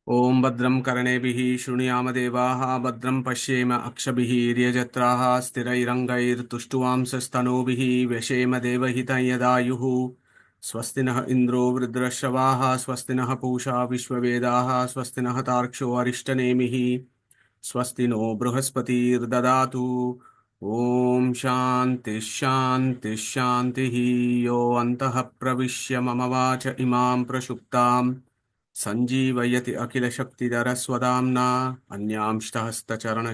Om Badram Karnebihi Shruniyama Devaha Badram Pashyema Akshabihi Ryajatraha Sthirairangair Tushtuamsastanobihi Veshema Devahitayadayuhu Swastinah Indro Vridrashavaha Swastinah Pusha Vishwavedaha Swastinah Tarksho Arishtanemihi Swastino Bruhaspatir Dadatu Om Shanti Shanti Shantihi Yo Antaha Pravishya Mamavacha Imam Prashuptam Sanjeevayati Akila Shaktidhara Swadamna Anyamshtahastacharana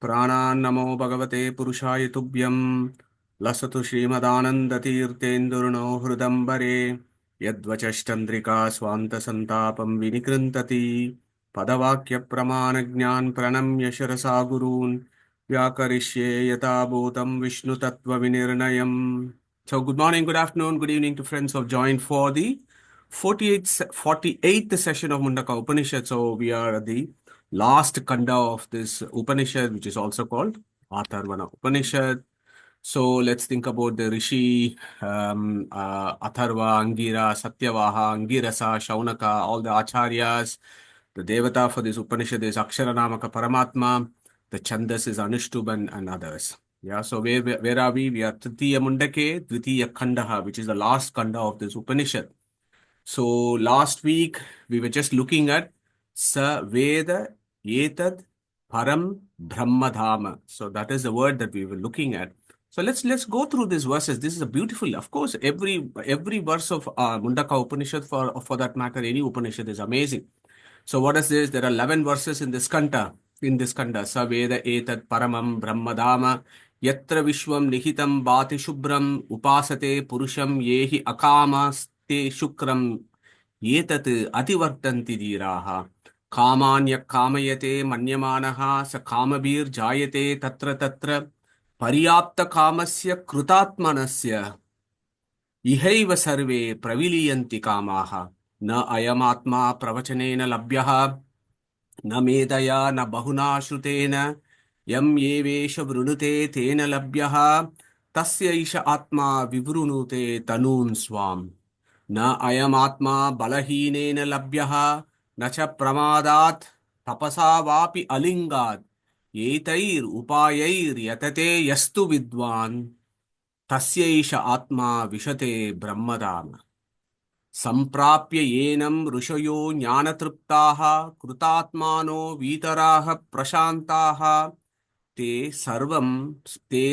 Pranam Namo Bhagavate Purushaya Tubhyam Lasatu Srimadanandatirtendurno Hrudambare Yadvachashtandrika Swanta Santapam Vinikrintati Padavakya Pramana Jnan Pranamya Shirasa Gurun Vyakarishye Yata Bhutam Vishnu Tattva Vinirnayam. So good morning, good afternoon, good evening to friends who have joined for the 48th session of Mundaka Upanishad. So we are at the last kanda of this Upanishad, which is also called Atharvana Upanishad. So let's think about the Rishi, Atharva, Angira, Satyavaha, Angirasa, Shuanaka, all the Acharyas. The Devata for this Upanishad is Aksharanamaka Paramatma. The Chandas is Anushtup and others. Yeah, so where are we? We are Tritiya Mundake, Dvitiya Khandaha, which is the last kanda of this Upanishad. So last week we were just looking at Sa Veda Etad Param Brahmadhama. So that is the word that we were looking at. So let's go through these verses. This is a beautiful, of course, every verse of Mundaka Upanishad for that matter, any Upanishad is amazing. So what is this? There are 11 verses in this kanda. Sa Veda Etad Paramam Brahmadhama Yatra Vishwam Nihitam Bhati Shubram Upasate Purusham Yehi Akamas te shukram yetat ativartanti dhiraha kamanya kamayate manyamanaha sa kamabir jayate tatra paryapta kamasya krutatmanasya ihaiva sarve praviliyanti kamaha na ayamatma pravachanena labhyaha na medaya na bahuna shrutena yam yevesha vrunute tena labhyaha tasya isha atma vivrunute tanun swam न अयमात्मा बलहीनेन लभ्यः न च प्रमादात् तपसा वापि अलिङ्गात् एतैरुपायैर्यतते यस्तु विद्वान् तस्यैष आत्मा विशते ब्रह्मधाम सम्प्राप्य येनं ऋषयो ज्ञानतृप्ताः कृतात्मानो वीतराः प्रशान्ताः ते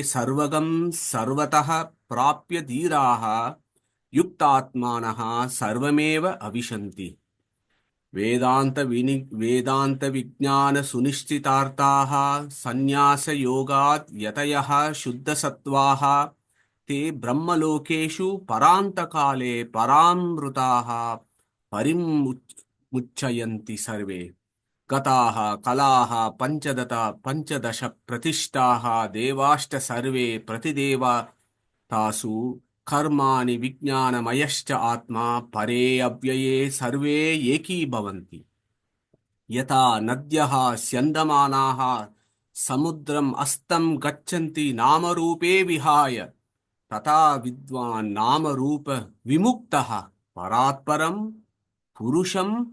सर्वगं सर्वतः प्राप्य धीराः युक्तात्मानः सर्वमेव अविशन्ति वेदांत विज्ञान सुनिश्चितार्थाः संन्यास योगात् यतयः शुद्धसत्त्वाः ते ब्रह्मलोकेषु परान्तकाले परामृताः परिमुच्यन्ति सर्वे गताः कलाः पंचदश प्रतिष्ठाः देवाश्च सर्वे प्रतिदेवतासु कर्माणि विज्ञानमयश्च आत्मा परे अव्यये सर्वे एकी भवन्ति यथा नद्यः स्यन्दमानाः समुद्रम् अस्तं गच्छन्ति नामरूपे विहाय तथा विद्वान् नामरूप विमुक्तः परात्परं पुरुषम्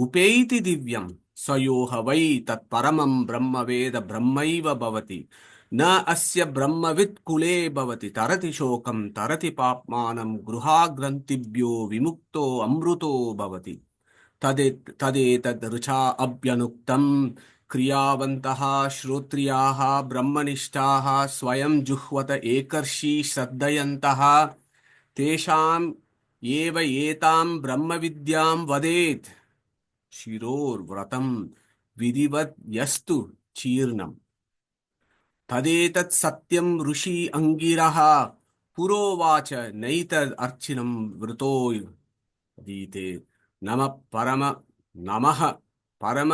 उपैति दिव्यं स्वयोः वै तत्परमं ब्रह्मवेद ब्रह्मैव भवति न अस्य ब्रह्मवित् कुले भवति तरति शोकं तरति पाप्मानं गृहाग्रन्थिभ्यो विमुक्तो अमृतो भवति तदेतद् ऋचा अभ्यनुक्तं क्रियावन्तः श्रोत्रियाः ब्रह्मनिष्ठाः स्वयं जुह्वत एकर्षि श्रद्धयन्तः तेषाम् एव एतां ब्रह्मविद्यां वदेत् शिरोर्व्रतं विधिवत् यस्तु चीर्णम् तदेतत् सत्यं ऋषि अंगिरः पुरोवाच नैतद् अर्चिनं वृतो दीते नमः परम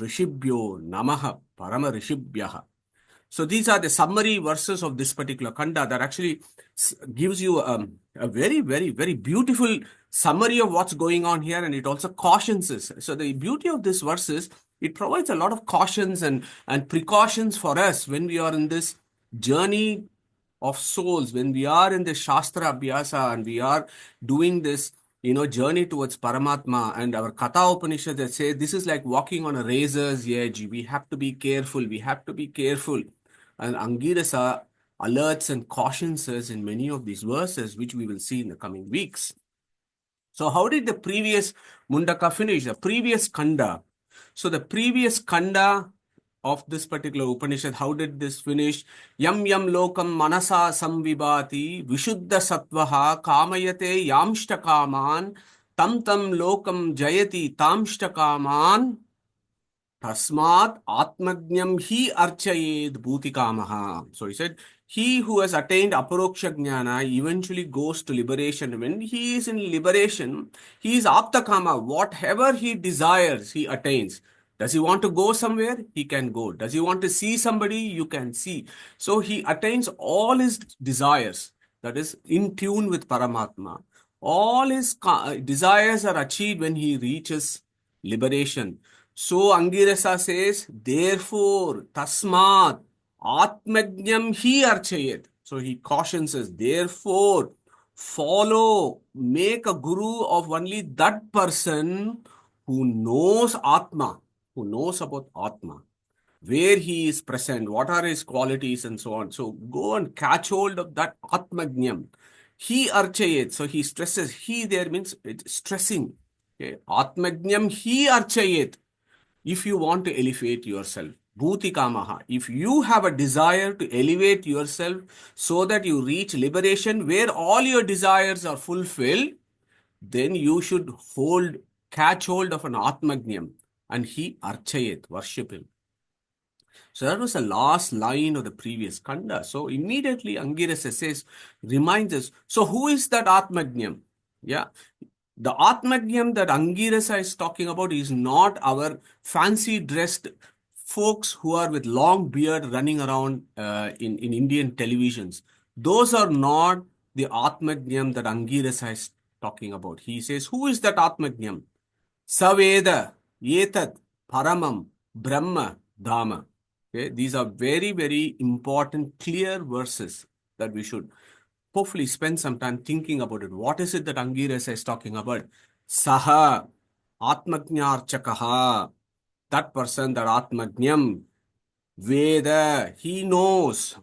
ऋषिभ्यो नमः परम ऋषिभ्यः. So these are the summary verses of this particular kanda that actually gives you a very, very, very beautiful summary of what's going on here, and it also cautions us. So the beauty of this verse is it provides a lot of cautions and precautions for us when we are in this journey of souls, when we are in the Shastra Abhyasa and we are doing this journey towards Paramatma. And our Katha Upanishad that says this is like walking on a razor's edge. We have to be careful. We have to be careful. And Angirasa alerts and cautions us in many of these verses, which we will see in the coming weeks. So how did the previous Mundaka finish? The previous Kanda. So the previous Kanda of this particular Upanishad, how did this finish? Yam yam lokam manasa samvibhati vishuddha sattvaha kamayate yamshta kaman tam tam lokam jayati tamshta kaman Tasmat Atmagnyam hi archayed bhutikamaha. So he said, he who has attained aparoksha jnana eventually goes to liberation. When he is in liberation, he is aptakama. Whatever he desires, he attains. Does he want to go somewhere? He can go. Does he want to see somebody? You can see. So he attains all his desires. That is in tune with Paramatma. All his desires are achieved when he reaches liberation. So Angirasa says, therefore, tasmat, atmajnam hi archayet. So he cautions us, therefore, follow, make a guru of only that person who knows Atma, who knows about Atma, where he is present, what are his qualities and so on. So go and catch hold of that Atmajnam. He archayet. So he stresses, he there means it's stressing. Okay. Atmajnam he archayet. If you want to elevate yourself, Bhutikamaha, if you have a desire to elevate yourself so that you reach liberation where all your desires are fulfilled, then you should catch hold of an Atmagnyam and he archayet, worship him. So that was the last line of the previous Kanda. So immediately Angirasa says, reminds us, so who is that Atmagnyam? Yeah. The Atmajnam that Angirasa is talking about is not our fancy dressed folks who are with long beard running around in Indian televisions. Those are not the Atmajnam that Angirasa is talking about. He says, who is that Atmajnam? Saveda, Yetat, Paramam, Brahma, Dhamma. Okay? These are very, very important, clear verses that we should hopefully spend some time thinking about it. What is it that Angirasa is talking about? Saha, Atmajnarchakaha, that person, that Atmajnam, Veda, he knows.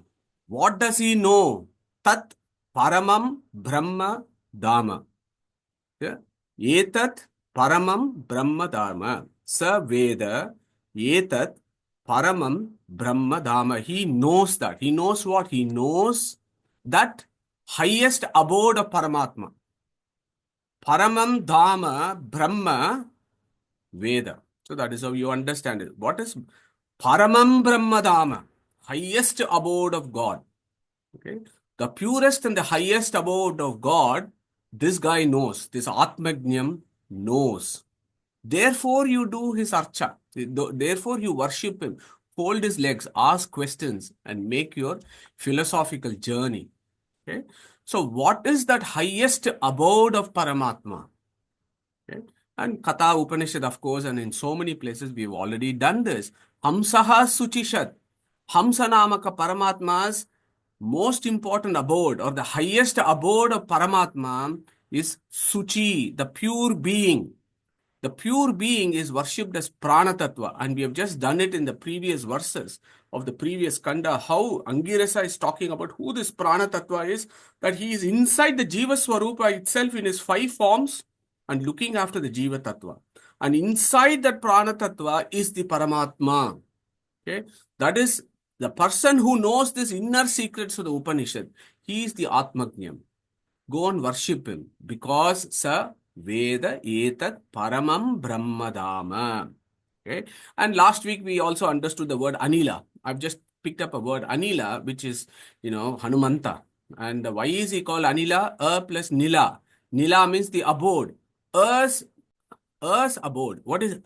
What does he know? Tat Paramam Brahma Dharma. Yeah? Etat Paramam Brahma Dharma. Sa Veda, Etat Paramam Brahma Dharma. He knows that. He knows what? He knows that highest abode of Paramatma. Paramam Dhamma Brahma Veda. So that is how you understand it. What is Paramam Brahma Dhamma? Highest abode of God. Okay. The purest and the highest abode of God, this guy knows. This Atmajnam knows. Therefore you do his archa. Therefore you worship him. Fold his legs, ask questions and make your philosophical journey. Okay. So what is that highest abode of Paramatma? Okay. And Katha Upanishad, of course, and in so many places we've already done this. Hamsaha Suchishat. Hamsa Namaka Paramatma's most important abode or the highest abode of Paramatma is Suchi, the pure being. The pure being is worshipped as Prana Tattva, and we have just done it in the previous verses of the previous Kanda, how Angirasa is talking about who this Prana Tattva is, that he is inside the Jiva Swarupa itself in his 5 forms and looking after the Jiva Tattva. And inside that Prana Tattva is the Paramatma. Okay, that is the person who knows this inner secrets of the Upanishad. He is the Atmajnam. Go and worship him because sa Veda etat paramam brahmadama. Okay. And last week we also understood the word Anila. I've just picked up a word Anila, which is, Hanumanta. And why is he called Anila? Plus Nila. Nila means the abode. Us abode. What is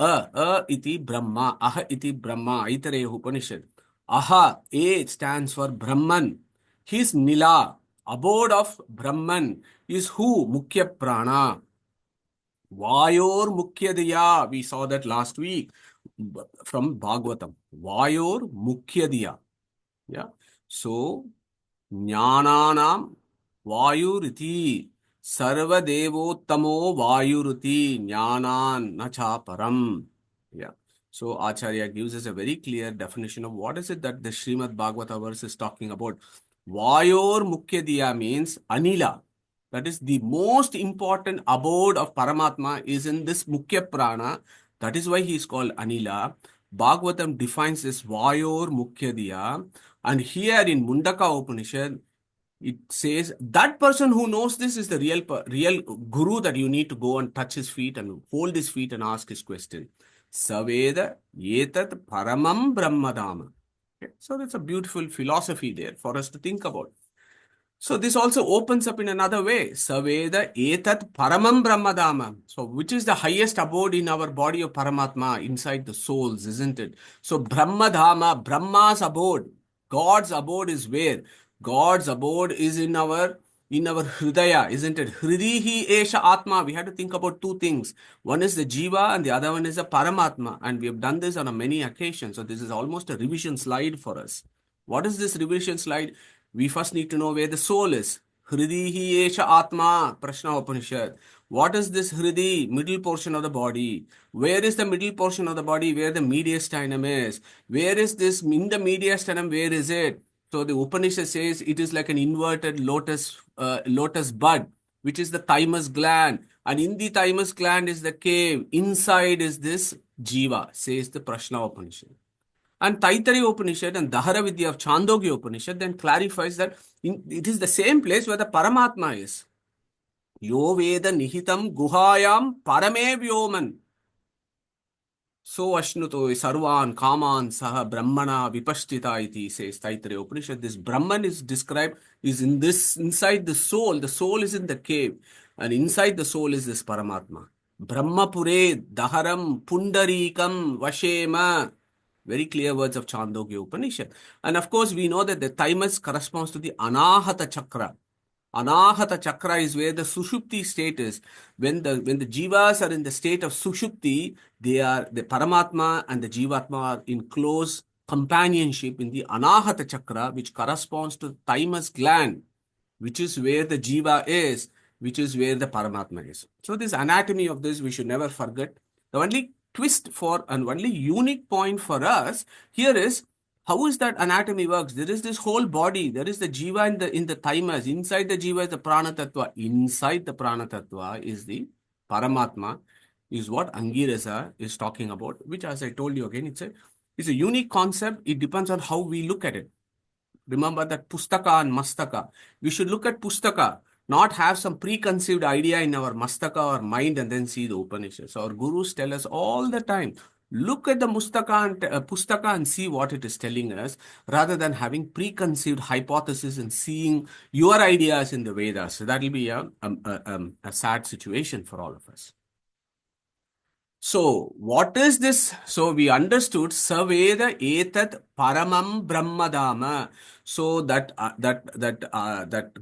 iti Brahma. Aha iti Brahma. Aitareya Upanishad. Aha, A stands for Brahman. His Nila, abode of Brahman, is who? Mukhya Prana. Vayor Mukhyadiya. We saw that last week from Bhagavatam. Vayor Mukhyadiya. Yeah. So, Jnananam Vayuriti. Sarva Devottamo Vayuruti Jnanan Nacha Param. Yeah. So Acharya gives us a very clear definition of what is it that the Srimad Bhagavata verse is talking about. Vayor Mukhya means Anila. That is the most important abode of Paramatma is in this Mukhya Prana. That is why he is called Anila. Bhagavatam defines this Vayor Mukhya. And here in Mundaka Upanishad, it says that person who knows this is the real guru that you need to go and touch his feet and hold his feet and ask his question. Saveda yetat paramam brahmadama. Okay. So that's a beautiful philosophy there for us to think about. So this also opens up in another way. Saveda etat paramam brahmadama. So which is the highest abode in our body of Paramatma inside the souls, isn't it? So Brahmadama, Brahma's abode, God's abode is where? God's abode is in our hridaya, isn't it? Hridihi esha atma. We have to think about two things. One is the jiva and the other one is the paramatma. And we have done this on many occasions. So this is almost a revision slide for us. What is this revision slide? We first need to know where the soul is. Hridihi esha atma, Prashna Upanishad. What is this Hridi, middle portion of the body? Where is the middle portion of the body? Where the mediastinum is? Where is this in the mediastinum? Where is it? So the Upanishad says it is like an inverted lotus bud, which is the thymus gland. And in the thymus gland is the cave. Inside is this jiva, says the Prashna Upanishad. And Taittiriya Upanishad and Dahara Vidya of Chandogya Upanishad then clarifies that it is the same place where the Paramatma is. Yo Veda Nihitam Guhayam Parame Vyoman. So Ashnuto Sarvan Kaman Saha Brahmana Vipashtita iti says Taittiriya Upanishad. This Brahman is described is in this inside the soul. The soul is in the cave, and inside the soul is this Paramatma. Brahmapure Daharam Pundarikam Vashema. Very clear words of Chandogya Upanishad. And of course, we know that the thymus corresponds to the Anahata Chakra. Anahata Chakra is where the Sushupti state is. When the Jivas are in the state of Sushupti, the Paramatma and the Jivatma are in close companionship in the Anahata Chakra, which corresponds to the thymus gland, which is where the Jiva is, which is where the Paramatma is. So this anatomy of this we should never forget. The only twist for and only unique point for us here is how is that anatomy works. There is this whole body. There is the jiva in the thymus. Inside the jiva is the prana tattva. Inside the prana tattva is the Paramatma, is what Angirasa is talking about, which as I told you again, it's a unique concept. It depends on how we look at it. Remember that Pustaka and Mastaka. We should look at Pustaka, not have some preconceived idea in our Mastaka or mind and then see the Upanishads. Our gurus tell us all the time, look at the Pustaka and see what it is telling us, rather than having preconceived hypothesis and seeing your ideas in the Vedas. So that will be a sad situation for all of us. So, what is this? So, we understood Saveda Etat Paramam Brahmadama. So, that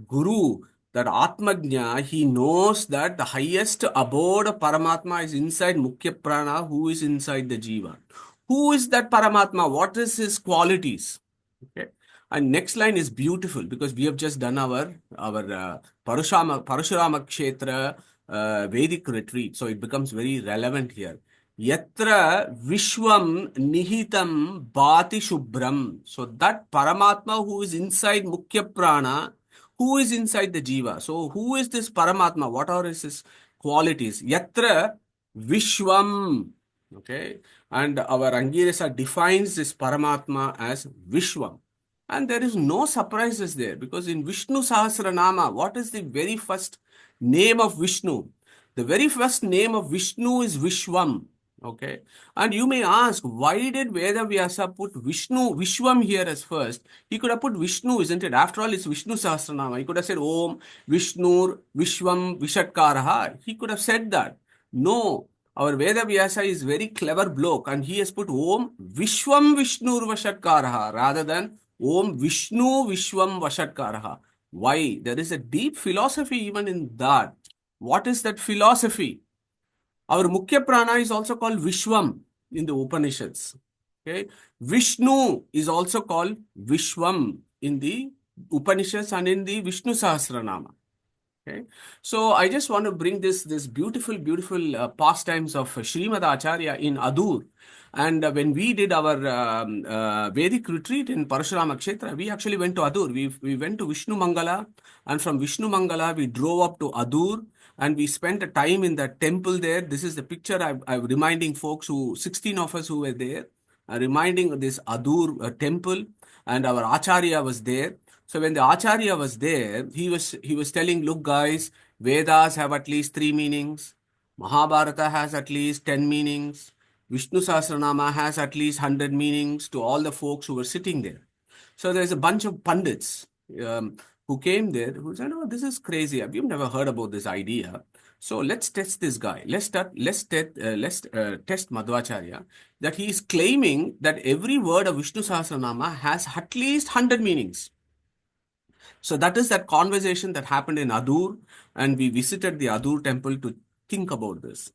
Guru, that Atmajna, he knows that the highest abode of Paramatma is inside Mukhya Prana, who is inside the Jiva. Who is that Paramatma? What is his qualities? Okay. And next line is beautiful because we have just done our Parashurama Kshetra Vedic retreat. So it becomes very relevant here. Yatra Vishwam Nihitam Bhati Shubram. So that Paramatma who is inside Mukhya Prana, who is inside the Jiva. So who is this Paramatma? What are his qualities? Yatra Vishwam. Okay. And our Angirasa defines this Paramatma as Vishwam. And there is no surprises there because in Vishnu Sahasranama, what is the very first name of Vishnu? The very first name of Vishnu is Vishwam. Okay. And you may ask, why did Veda Vyasa put Vishwam here as first? He could have put Vishnu, isn't it? After all, it's Vishnu Sahasranama. He could have said Om, Vishnu, Vishwam, Vishatkaraha. He could have said that. No. Our Veda Vyasa is very clever bloke and he has put Om Vishwam Vishnur Vashatkaraha rather than Om Vishnu Vishwam Vashatkaraha. Why? There is a deep philosophy even in that. What is that philosophy? Our Mukhya Prana is also called Vishwam in the Upanishads. Okay? Vishnu is also called Vishwam in the Upanishads and in the Vishnu Sahasranama. Okay, so I just want to bring this beautiful pastimes of Srimad Acharya in Adur. And when we did our Vedic retreat in Parashurama Kshetra, we actually went to Adur. We went to Vishnu Mangala, and from Vishnu Mangala we drove up to Adur, and we spent a time in the temple there. This is the picture I'm reminding folks, who 16 of us who were there, reminding this Adur temple, and our Acharya was there. So when the Acharya was there, he was telling, look guys, Vedas have at least 3 meanings, Mahabharata has at least 10 meanings, Vishnu Sahasranama has at least 100 meanings, to all the folks who were sitting there. So there's a bunch of pundits who came there who said, oh, this is crazy. We've never heard about this idea. So let's test this guy. Let's test Madhvacharya, that he is claiming that every word of Vishnu Sahasranama has at least 100 meanings. So that is that conversation that happened in Adur, and we visited the Adur temple to think about this.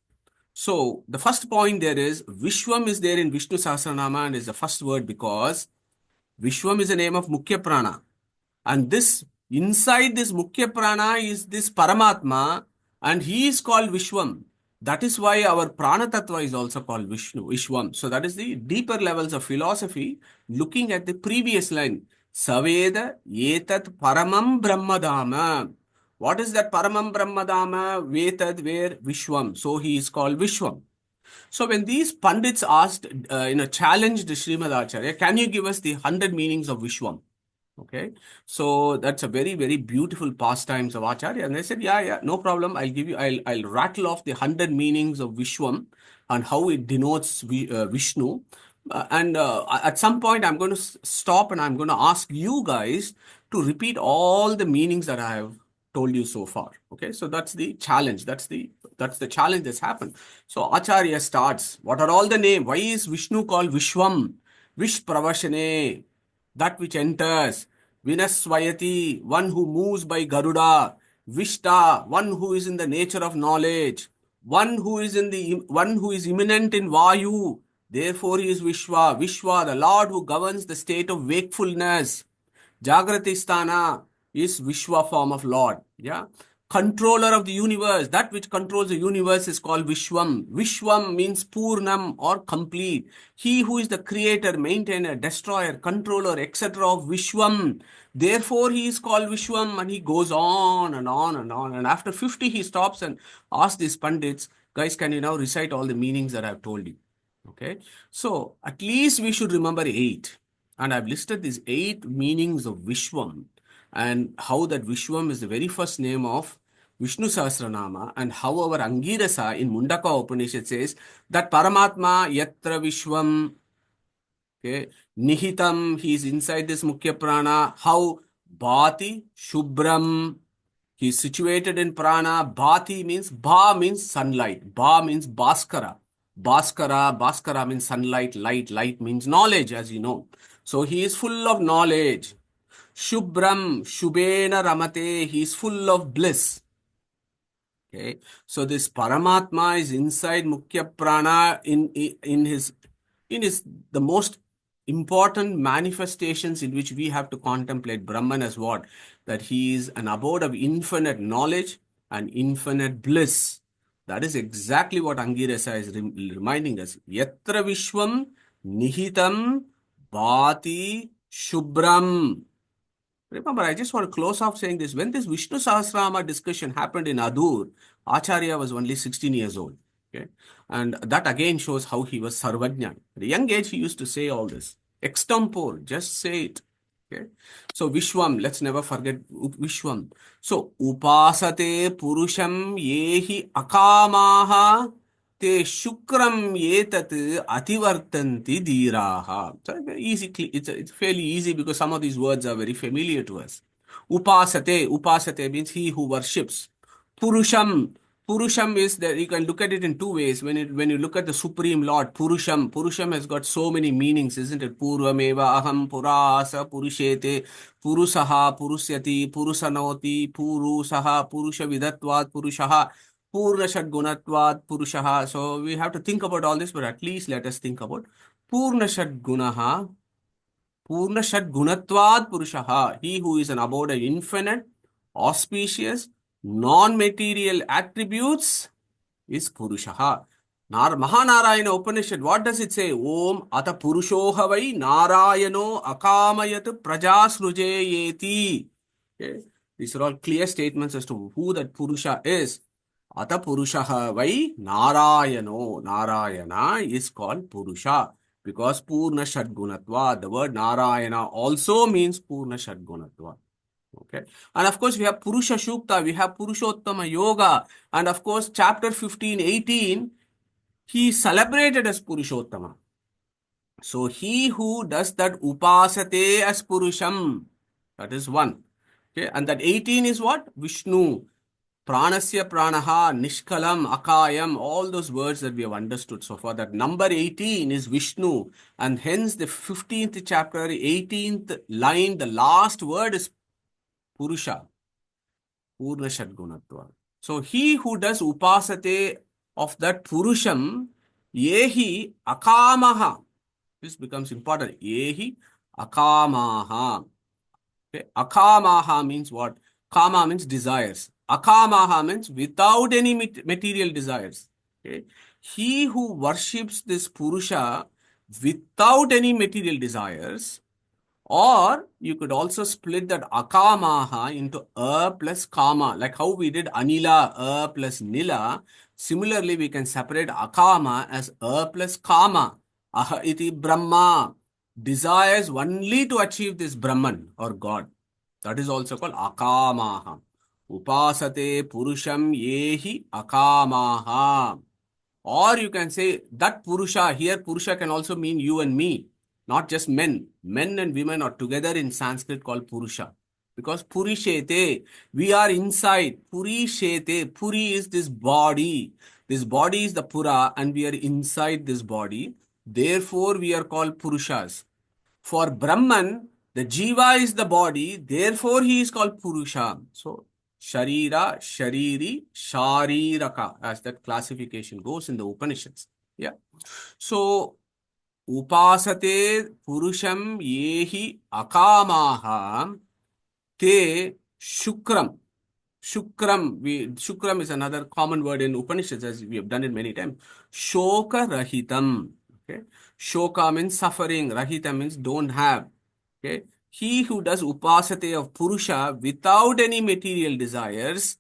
So the first point there is Vishwam is there in Vishnu Sahasranama and is the first word because Vishwam is the name of Mukhya Prana. And this inside this Mukhya Prana is this Paramatma, and he is called Vishwam. That is why our Prana Tattva is also called Vishwam. So that is the deeper levels of philosophy, looking at the previous line. Saveda Yetat Paramam Brahmadama. What is that Paramam Brahmadama? Vetad, where? Vishwam. So he is called Vishwam. So when these pundits asked, challenged Srimad Acharya, can you give us the 100 meanings of Vishwam? Okay, so that's a very beautiful pastimes of Acharya, and they said, yeah, no problem. I'll rattle off the 100 meanings of Vishwam and how it denotes Vishnu. And at some point, I'm going to stop and I'm going to ask you guys to repeat all the meanings that I have told you so far. Okay, so that's the challenge. That's the challenge that's happened. So Acharya starts. What are all the names? Why is Vishnu called Vishwam? Vish Pravashane, that which enters. Vinaswayati, one who moves by Garuda. Vishta, one who is in the nature of knowledge. One who is immanent in Vayu. Therefore he is Vishwa. Vishwa, the Lord who governs the state of wakefulness. Jagratistana is Vishwa form of Lord. Yeah. Controller of the universe. That which controls the universe is called Vishwam. Vishwam means Purnam or complete. He who is the creator, maintainer, destroyer, controller, etc. of Vishwam. Therefore he is called Vishwam, and he goes on and on and on. And after 50 he stops and asks these pundits, guys, can you now recite all the meanings that I have told you? Okay. So at least we should remember 8. And I've listed these 8 meanings of Vishwam, and how that Vishwam is the very first name of Vishnu Sahasranama, and how our Angirasa in Mundaka Upanishad says that Paramatma Yatra Vishwam, okay, Nihitam, he is inside this Mukhya Prana. How Bhati Shubram, he is situated in Prana. Bhati means, Bha means sunlight. Bha means Bhaskara. Bhaskara means sunlight, light means knowledge, as you know. So he is full of knowledge. Shubram, Shubena Ramate, he is full of bliss. Okay, so this Paramatma is inside Mukhya Prana in his the most important manifestations in which we have to contemplate Brahman as what? That he is an abode of infinite knowledge and infinite bliss. That is exactly what Angirasa is reminding us. Yatra Vishwam Nihitam Bhati Shubram. Remember, I just want to close off saying this. When this Vishnu Sahasrama discussion happened in Adur, Acharya was only 16 years old. Okay, and that again shows how he was Sarvajna. At a young age, he used to say all this. Extempore, just say it. Okay, so Vishwam, let's never forget Vishwam. So Upasate Purusham Yehi Akamaha Te Shukram Yetat Ativartanti Diraha. So easy, it's fairly easy because some of these words are very familiar to us. Upasate means he who worships. Purusham. Purusham is that you can look at it in 2 ways. When you look at the Supreme Lord, Purusham has got so many meanings, isn't it? Purvameva aham purasa purushete purusaha purusyati purusanoti purusaha purusha vidatvat purushaha purna shadgunatvat purushaha. So we have to think about all this, but at least let us think about purna shadgunaha purna shadgunatvat purushaha. He who is an abode of infinite, auspicious, non-material attributes is Purushaha. Mahanarayana Upanishad, what does it say? Om Ata Purushohavai Narayano Akamayat Prajasrujayeti. Okay. These are all clear statements as to who that Purusha is. Ata Purushaha Vai Narayano. Narayana is called Purusha because Purna Shadgunatva. The word Narayana also means Purna Shadgunatva. Okay. And of course, we have Purusha Shukta, we have Purushottama Yoga, and of course, chapter 15, 18, he is celebrated as Purushottama. So, he who does that upasate as Purusham, that is one. Okay. And that 18 is what? Vishnu. Pranasya pranaha, nishkalam, akayam, all those words that we have understood so far. That number 18 is Vishnu. And hence the 15th chapter, 18th line, the last word is Purusha. Purna Shadgunatva. So he who does upasate of that Purusham, yehi akamaha. This becomes important. Yehi akamaha. Okay. Akamaha means what? Kama means desires. Akamaha means without any material desires. Okay. He who worships this Purusha without any material desires, or you could also split that akamaha into a plus kama, like how we did anila, a plus nila. Similarly, we can separate akama as a plus kama. Aha iti brahma. Desires only to achieve this Brahman or God. That is also called akamaha. Upasate purusham yehi akamaha. Or you can say that Purusha, here Purusha can also mean you and me, not just men. Men and women are together in Sanskrit called Purusha. Because Purishete, we are inside. Purishete, Puri is this body. This body is the Pura and we are inside this body. Therefore, we are called Purushas. For Brahman, the Jiva is the body. Therefore, he is called Purusha. So, Sharira, Shariri, Shariraka, as that classification goes in the Upanishads. Yeah. So, Upasate Purusham Yehi Akamaha Te Shukram. Shukram is another common word in Upanishads, as we have done it many times. Shoka Rahitam. Okay. Shoka means suffering. Rahita means don't have. Okay. He who does upasate of Purusha without any material desires,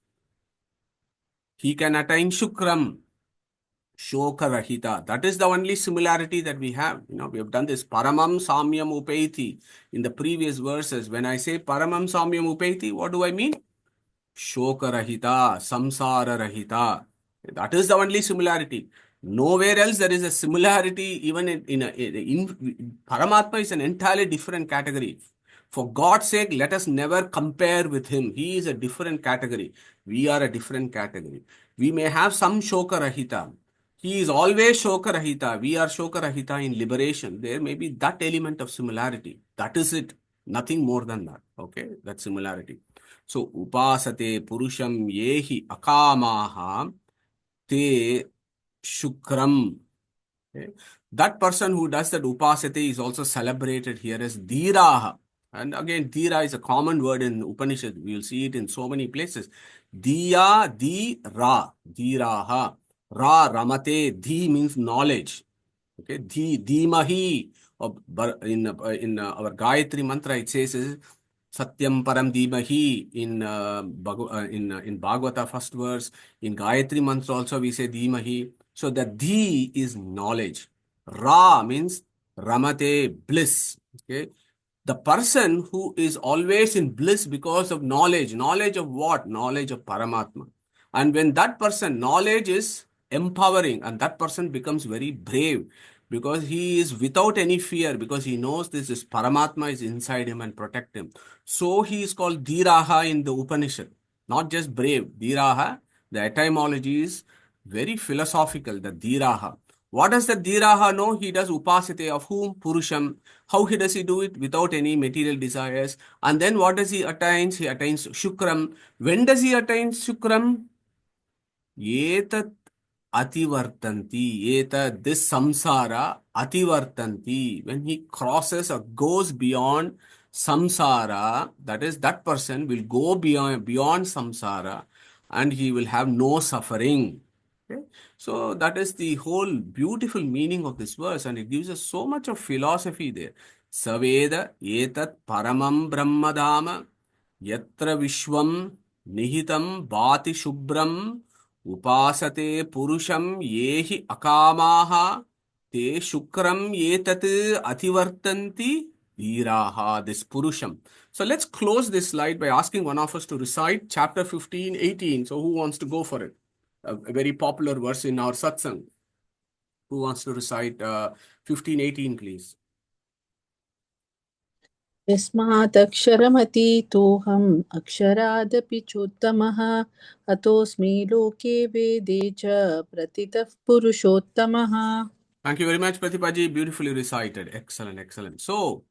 he can attain Shukram, Shoka Rahita. That is the only similarity that we have. We have done this Paramam Samyam Upaiti in the previous verses. When I say Paramam Samyam Upaiti, what do I mean? Shoka Rahita, Samsara Rahita. That is the only similarity. Nowhere else there is a similarity. Even in Paramatma is an entirely different category. For God's sake, let us never compare with him. He is a different category. We are a different category. We may have some Shoka Rahita. He is always Shoka Rahita. We are Shoka Rahita in liberation. There may be that element of similarity. That is it. Nothing more than that. Okay, that similarity. So, upasate purusham yehi akamaha te shukram. Okay. That person who does that upasate is also celebrated here as dhiraha. And again, dhira is a common word in Upanishad. We will see it in so many places. Dhiya, dhira, dhiraha. Ra, ramate, dhi means knowledge. Okay, dhimahi. In our Gayatri mantra, it says Satyam Param Dhimahi in Bhagavata first verse. In Gayatri mantra also we say Dhimahi. So the Dhi is knowledge. Ra means Ramate, bliss. Okay. The person who is always in bliss because of knowledge. Knowledge of what? Knowledge of Paramatma. And when that person, knowledge is empowering and that person becomes very brave because he is without any fear because he knows this is Paramatma is inside him and protect him. So he is called Dhiraha in the Upanishad. Not just brave. Dhiraha, the etymology is very philosophical, the Dhiraha. What does the Dhiraha know? He does upasate of whom? Purusham. How does he do it? Without any material desires. And then what does he attain? He attains Shukram. When does he attain Shukram? Etat Ativartanti. Etat, this samsara, Ativartanti. When he crosses or goes beyond samsara, that is, that person will go beyond samsara. and he will have no suffering. Okay? So that is the whole beautiful meaning of this verse, and it gives us so much of philosophy there. Saveda etat paramam brahmadama yatra vishwam nihitam bhati shubram upasate purusham yehi akamaha te shukram etat ativartanti dhiraha. This purusham. So let's close this slide by asking one of us to recite chapter 15, 18. So who wants to go for it? A very popular verse in our satsang. Who wants to recite 15, 18, please? यस्मादक्षरमतीतोऽहम् अक्षरादपि चोत्तमः अतोऽस्मि लोके वेदे च प्रतितः पुरुषोत्तमः. Thank you very much, Pratibhaji. Beautifully recited. Excellent, excellent. So,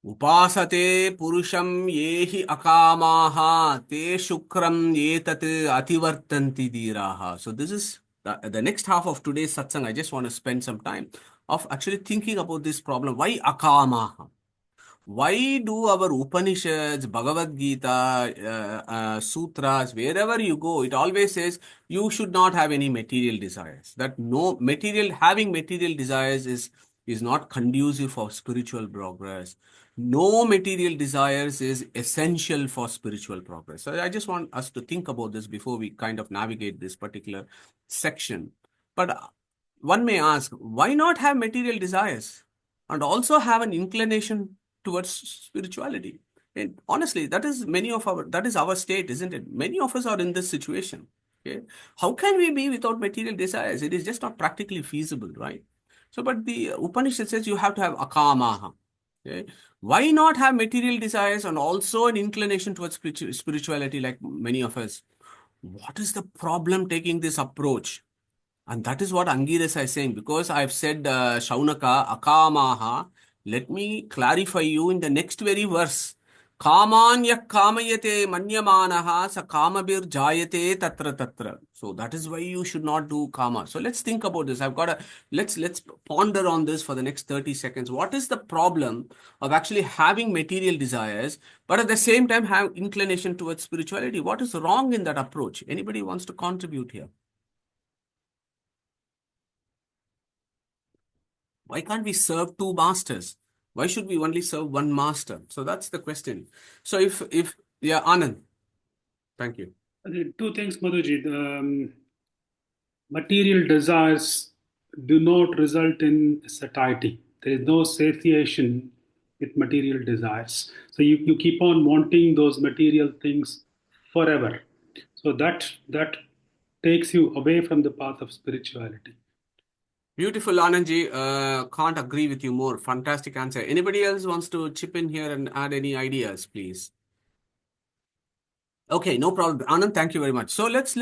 Upasate purusham yehi akamaha te shukram yetat ativartanti dhiraha. So this is the next half of today's satsang. I just want to spend some time of actually thinking about this problem. Why akamaha? Why do our Upanishads, Bhagavad Gita, Sutras, wherever you go, it always says you should not have any material desires. That having material desires is not conducive for spiritual progress. No material desires is essential for spiritual progress. So I just want us to think about this before we kind of navigate this particular section. But one may ask, why not have material desires and also have an inclination towards spirituality? And honestly, that is our state, isn't it? Many of us are in this situation. Okay, how can we be without material desires? It is just not practically feasible, right? So, but the Upanishad says you have to have akamaha. Okay, why not have material desires and also an inclination towards spirituality, like many of us? What is the problem taking this approach? And that is what Angirasa is saying. Because I've said Shuanaka, akamaha, let me clarify you in the next very verse. Kamanya kamayate manyamanaha sa kamabir jayate tatra tatra. So that is why you should not do kama. So let's think about this. Let's ponder on this for the next 30 seconds. What is the problem of actually having material desires, but at the same time have inclination towards spirituality? What is wrong in that approach? Anybody wants to contribute here? Why can't we serve two masters? Why should we only serve one master? So that's the question. So yeah, Anand, thank you. Two things, Madhuji. Material desires do not result in satiety. There is no satiation with material desires. So you keep on wanting those material things forever. So that takes you away from the path of spirituality. Beautiful, Anandji. Can't agree with you more. Fantastic answer. Anybody else wants to chip in here and add any ideas, please? Okay, no problem. Anand, thank you very much. So let's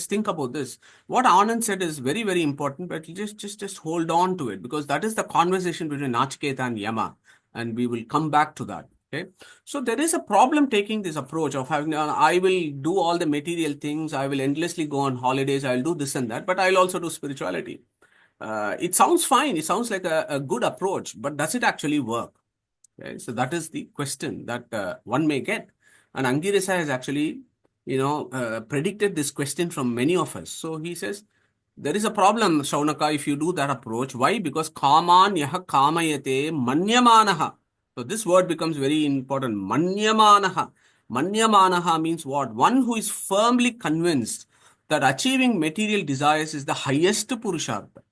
think about this. What Anand said is very, very important, but just hold on to it, because that is the conversation between Nachiketa and Yama, and we will come back to that. Okay, so there is a problem taking this approach of having, I will do all the material things, I will endlessly go on holidays, I'll do this and that, but I'll also do spirituality. It sounds fine. It sounds like a good approach, but does it actually work? Okay, so that is the question that one may get. And Angirasa has actually, predicted this question from many of us. So he says, there is a problem, Shuanaka, if you do that approach. Why? Because kaman yaha kamayate manyamanaha. So this word becomes very important. Manyamanaha. Manyamanaha means what? One who is firmly convinced that achieving material desires is the highest purushartha.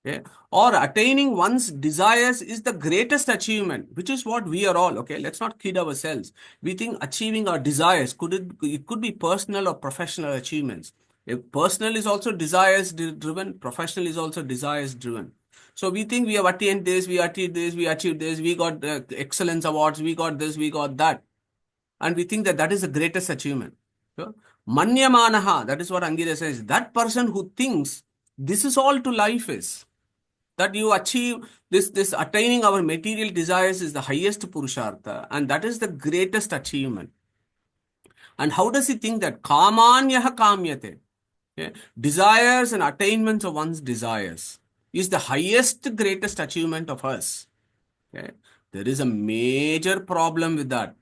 Okay? Or attaining one's desires is the greatest achievement, which is what we are all. Okay, let's not kid ourselves. We think achieving our desires it could be personal or professional achievements. If personal is also desires driven, professional is also desires driven. So we think we have attained this, we achieved this, we achieved this, we got excellence awards, we got this, we got that, and we think that is the greatest achievement. So, manyamanaha, that is what Angirasa says. That person who thinks this is all to life is. That you achieve this attaining our material desires is the highest purushartha, and that is the greatest achievement. And how does he think that? Kamanyaha kamyate. Okay? Desires and attainments of one's desires is the highest, greatest achievement of us. Okay? There is a major problem with that.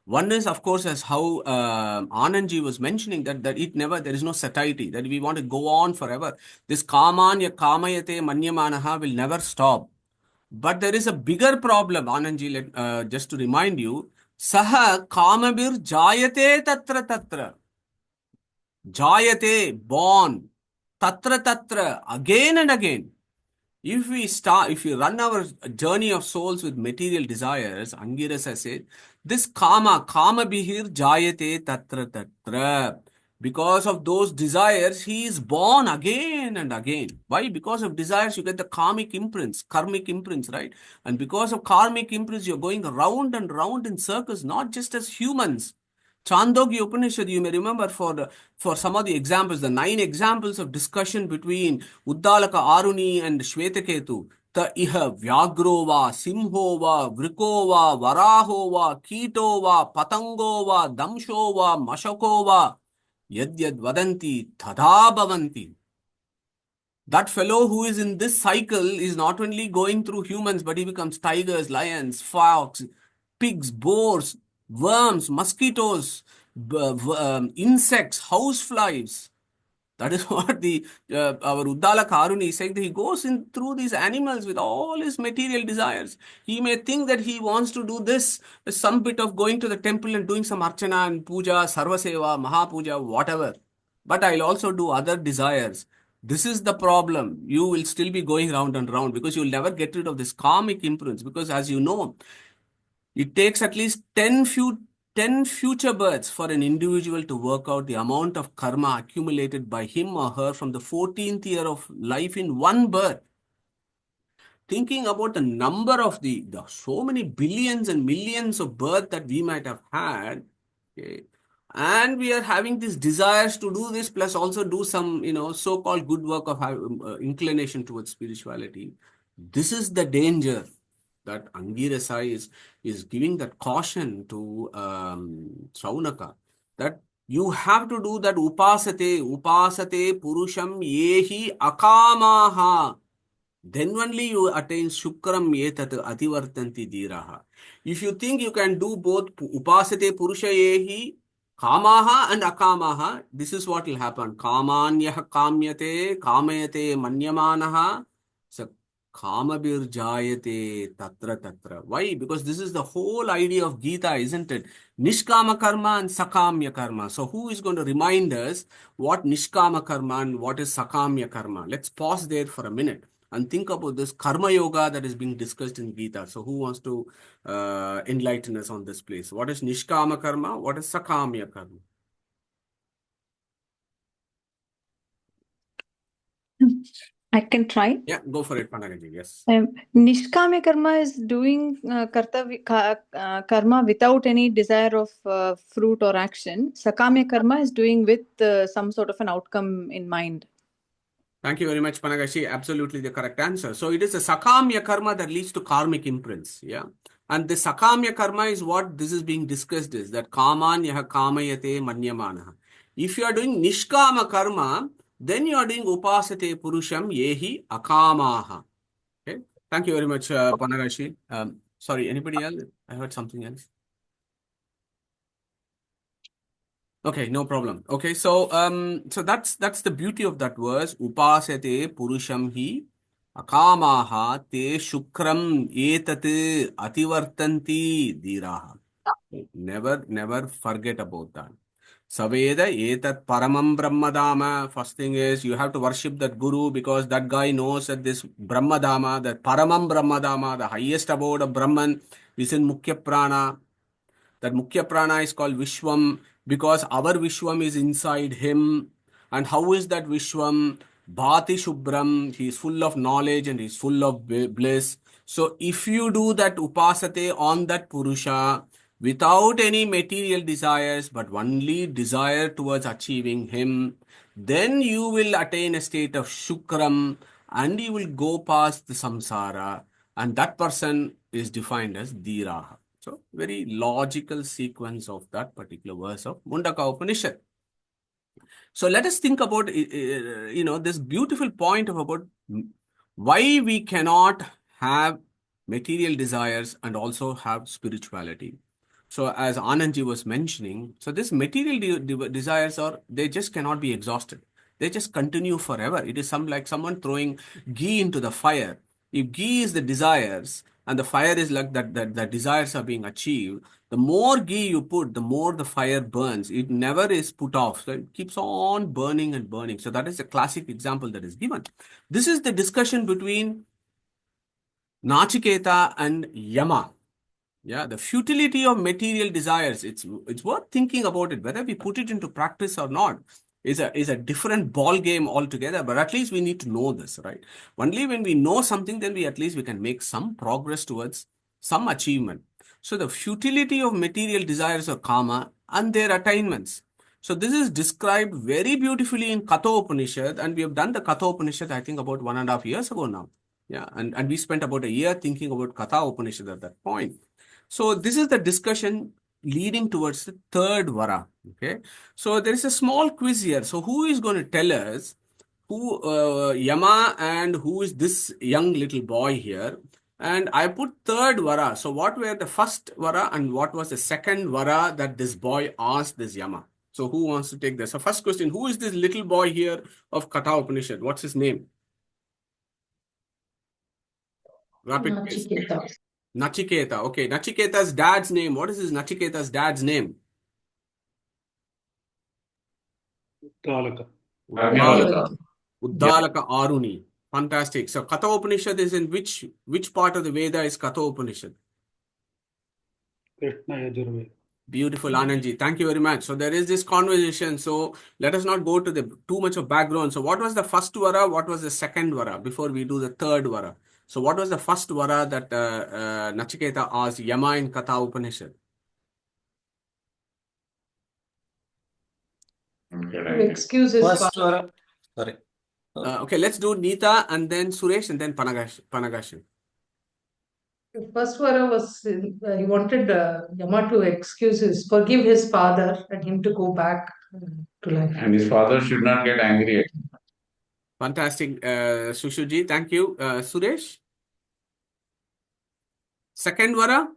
One is, of course, as how Anandji was mentioning that there is no satiety, that we want to go on forever. This kamanya kamayate manyamanaha will never stop. But there is a bigger problem, Anandji, just to remind you, saha kamabir jayate tatra tatra. Jayate, born, tatra tatra, again and again. If we run our journey of souls with material desires, Angirasa said, this kama bihir jayate tatra tatra. Because of those desires, he is born again and again. Why? Because of desires, you get the karmic imprints, right? And because of karmic imprints, you're going round and round in circles, not just as humans. Chandogya Upanishad, you may remember for some of the examples, the 9 examples of discussion between Uddalaka Aruni and Shvetaketu. Ta iha Vyagrova, Simhova, Vrikova, Varahova, Kitova, Patangova, Damshova, Mashakova, Yadyad Vadanti, Tada Bhavanti. That fellow who is in this cycle is not only going through humans, but he becomes tigers, lions, fox, pigs, boars, worms, mosquitoes, insects, houseflies. That is what our Uddala Karuni is saying, that he goes in through these animals with all his material desires. He may think that he wants to do this, some bit of going to the temple and doing some archana and puja, sarvaseva, mahapuja, whatever. But I'll also do other desires. This is the problem. You will still be going round and round because you'll never get rid of this karmic imprints. Because as you know, it takes at least 10 future births for an individual to work out the amount of karma accumulated by him or her from the 14th year of life in one birth. Thinking about the number of the so many billions and millions of births that we might have had, okay, and we are having these desires to do this, plus also do some, so-called good work of inclination towards spirituality. This is the danger that Angirasa is giving that caution to Shuanaka, that you have to do that upasate purusham yehi akamaha. Then only you attain shukram yetat ativartanti dhiraha. If you think you can do both upasate purusha yehi kamaha and akamaha, this is what will happen. Kamanyah kamyate, kamayate manyamanaha, so kamabir jayate tatra tatra. Why? Because this is the whole idea of Gita, isn't it? Nishkama karma and sakamya karma. So who is going to remind us what nishkama karma and what is sakamya karma? Let's pause there for a minute and think about this karma yoga that is being discussed in Gita. So who wants to enlighten us on this place? What is nishkama karma? What is sakamya karma? I can try. Yeah, go for it, Panagaji. Yes. Nishkame karma is doing karma without any desire of fruit or action. Sakame karma is doing with some sort of an outcome in mind. Thank you very much, Panagashi. Absolutely the correct answer. So it is a sakamya karma that leads to karmic imprints. Yeah. And the sakamya karma is what this is being discussed is that kamanyaha kamayate manyamanaha. If you are doing nishkama karma, then you are doing upasate purusham yehi akamaha. Okay. Thank you very much, Panagashi. Sorry, anybody else? I heard something else. Okay, no problem. Okay, so that's the beauty of that verse. Upasate purusham hi akamaha te shukram etat ativartanti dhiraha. Never forget about that. Saveda etat paramam brahmadama. First thing is you have to worship that guru because that guy knows that this brahmadama, that paramam brahmadama, the highest abode of Brahman is in Mukhya Prana. That Mukhya Prana is called Vishwam because our Vishwam is inside him. And how is that Vishwam? Bhati Shubram, he is full of knowledge and he is full of bliss. So if you do that upasate on that Purusha without any material desires but only desire towards achieving him, then you will attain a state of Shukram and you will go past the samsara, and that person is defined as Dhiraha. So, very logical sequence of that particular verse of Mundaka Upanishad. So, let us think about, this beautiful point of about why we cannot have material desires and also have spirituality. So as Anandji was mentioning, so this material desires they just cannot be exhausted. They just continue forever. It is like someone throwing ghee into the fire. If ghee is the desires and the fire is like that the desires are being achieved, the more ghee you put, the more the fire burns. It never is put off. So it keeps on burning and burning. So that is a classic example that is given. This is the discussion between Nachiketa and Yama. Yeah, the futility of material desires. It's worth thinking about it. Whether we put it into practice or not is a different ball game altogether. But at least we need to know this, right? Only when we know something, then we can make some progress towards some achievement. So the futility of material desires or karma and their attainments. So this is described very beautifully in Katha Upanishad, and we have done the Katha Upanishad, I think, about 1.5 years ago now. Yeah, and we spent about a year thinking about Katha Upanishad at that point. So this is the discussion leading towards the third vara. Okay. So there is a small quiz here. So who is going to tell us who Yama and who is this young little boy here? And I put third vara. So what were the first vara and what was the second vara that this boy asked this Yama? So who wants to take this? So first question, who is this little boy here of Katha Upanishad? What's his name? Rapid pace. Nachiketa. Okay, Nachiketa's dad's name. What is his Nachiketa's dad's name? Uddalaka. Uddalaka Aruni. Fantastic. So Katha Upanishad is in which part of the Veda is Katha Upanishad? Krishna Yajurveda. Beautiful, Anandji. Thank you very much. So there is this conversation. So let us not go to the too much of background. So what was the first vara? What was the second vara before we do the third vara? So what was the first vara that Nachiketa asked Yama in Katha Upanishad? Excuse his First father. vara. Sorry. Okay, let's do Nita and then Suresh and then Panagashan. The first vara was he wanted Yama to forgive his father and him to go back to life. And his father should not get angry at him. Fantastic, Sushuji. Thank you. Suresh? Second vara?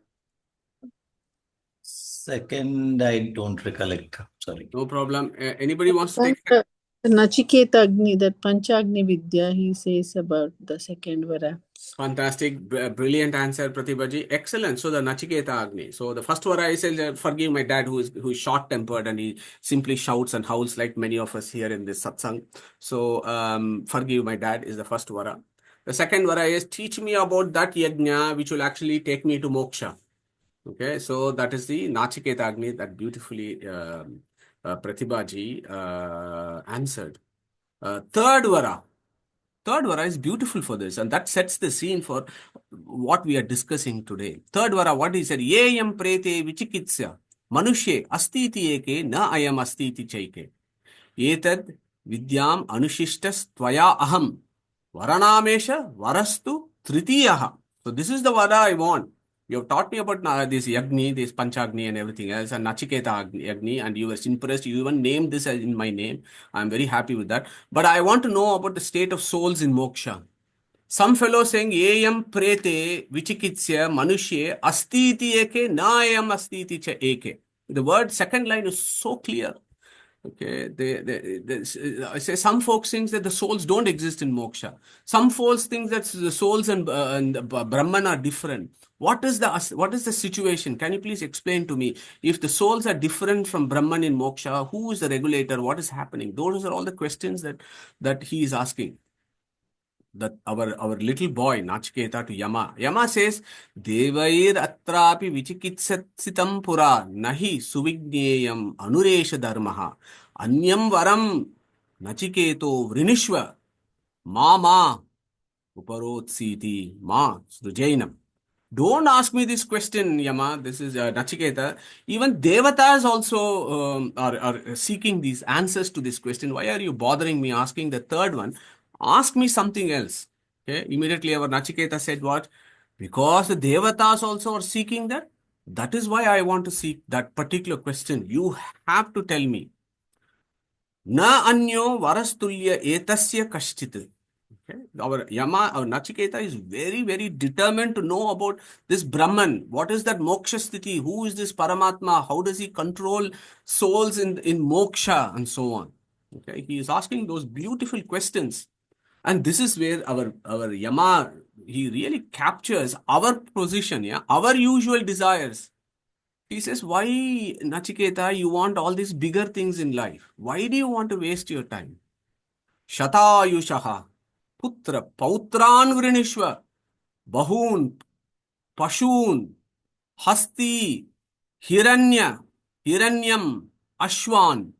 Second, I don't recollect. Sorry. No problem. Anybody wants to take Nachiketa Agni, that Panchagni Vidya, he says about the second vara. Fantastic. Brilliant answer, Pratibhaji. Excellent. So the Nachiketa Agni. So the first vara is forgive my dad who is short-tempered and he simply shouts and howls like many of us here in this satsang. So forgive my dad is the first vara. The second vara is teach me about that yajna which will actually take me to moksha. Okay, so that is the Nachiketa Agni that beautifully Pratibhaji answered. Third vara. Third vara is beautiful for this, and that sets the scene for what we are discussing today. Third vara, what he said, Yeyam prete vichikitsya manushye astiti eke na ayam astiti chaike. Etad vidyam anushishtas tvaya aham varanamesha varastu tritiyaha. So this is the vara I want. You have taught me about this Yagni, this Panchagni and everything else, and Nachiketa Yagni, and you were impressed. You even named this as in my name. I'm very happy with that. But I want to know about the state of souls in moksha. Some fellow saying, Eyam prete vichikitsya manushye astiti eke na ayam astiti cha eke. The word second line is so clear. Okay, I say some folks think that the souls don't exist in moksha. Some folks think that the souls and Brahman are different. What is the situation? Can you please explain to me? If the souls are different from Brahman in moksha, who is the regulator? What is happening? Those are all the questions that he is asking. That our little boy Nachiketa to Yama. Yama says, Devair atrapi vichikitsatsitam pura nahi suvigneyam anuresha dharmaha anyam varam Nachiketo vrinishva ma uparotsiti ma srujainam. Don't ask me this question, Yama. This is Nachiketa. Even Devatas also are seeking these answers to this question. Why are you bothering me asking the third one? Ask me something else. Okay. Immediately our Nachiketa said what? Because the Devatas also are seeking that. That is why I want to seek that particular question. You have to tell me. Na anyo varastulya etasya kashchit. Okay, our Nachiketa is very, very determined to know about this Brahman. What is that moksha sthiti? Who is this Paramatma? How does he control souls in moksha and so on? Okay, he is asking those beautiful questions. And this is where our Yama, he really captures our position, yeah, our usual desires. He says, why, Nachiketa, you want all these bigger things in life? Why do you want to waste your time? Shatayushaha, putra, pautran vrinishva, bahun, pashun, hasti, hiranyam, ashwan,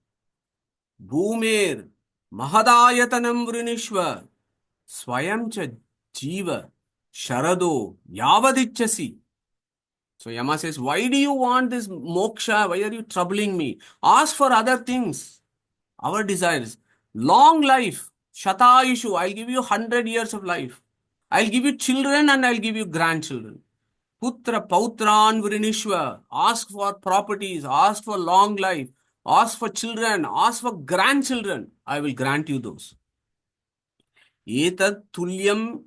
bhumer, mahadayatanam vrinishva, swayamcha jiva, sharado, yavadichasi. So Yama says, why do you want this moksha? Why are you troubling me? Ask for other things, our desires. Long life, Shatayushu, I'll give you 100 years of life. I'll give you children and I'll give you grandchildren. Putra, Pautran, Vrinishwa. Ask for properties, ask for long life, ask for children, ask for grandchildren. I will grant you those. Etad tulyam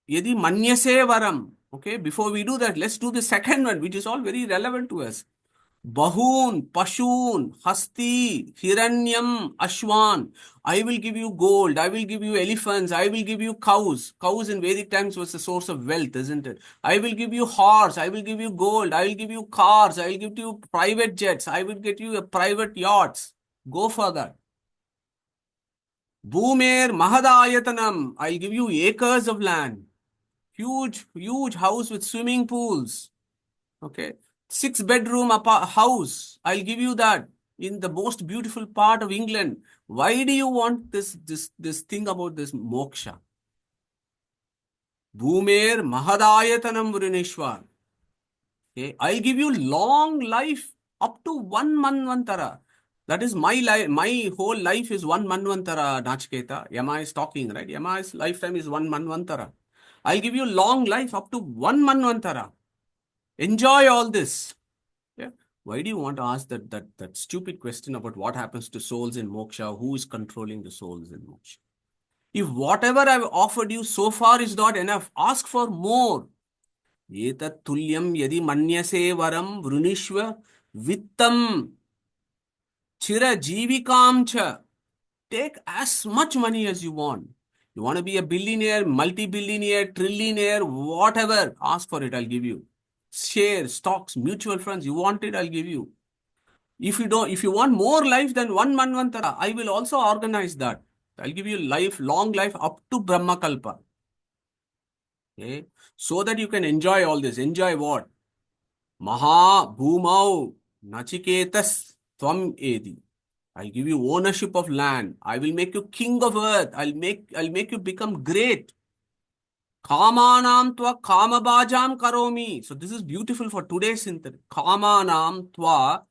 yadi manyase varam. Okay, before we do that, let's do the second one, which is all very relevant to us. Bahun, Pashun, Hasti, Hiranyam, Ashwan. I will give you gold, I will give you elephants, I will give you cows. Cows in Vedic times was a source of wealth, isn't it? I will give you horse, I will give you gold, I will give you cars, I will give you private jets, I will get you a private yachts. Go for that. Bhumer, Mahadayatanam. I'll give you acres of land. Huge, huge house with swimming pools. Okay. 6-bedroom house. I'll give you that in the most beautiful part of England. Why do you want this thing about this moksha? Bhumer Mahadayatanam Vrinishwar. Okay. I'll give you long life up to 1 manvantara. That is my life. My whole life is 1 manvantara, Nachiketa. Yama is talking, right? Yama's lifetime is 1 manvantara. I'll give you long life up to 1 manvantara. Enjoy all this. Yeah. Why do you want to ask that stupid question about what happens to souls in moksha? Who is controlling the souls in moksha? If whatever I've offered you so far is not enough, ask for more. Etat tulyam yadi manyase varam vrunishva vittam chira jivikam cha. Take as much money as you want. You want to be a billionaire, multi-billionaire, trillionaire, whatever, ask for it, I'll give you. Shares, stocks, mutual funds, you want it, I'll give you. If you want more life than 1 manvantara, I will also organize that. I'll give you life, long life up to Brahma Kalpa. Okay? So that you can enjoy all this. Enjoy what? Maha Bhumau Nachiketas Tvam Edi. I'll give you ownership of land. I will make you king of earth. I'll make you become great. Kamanam tva kamabajam karomi. So this is beautiful for today's synthesis. Kamanam tva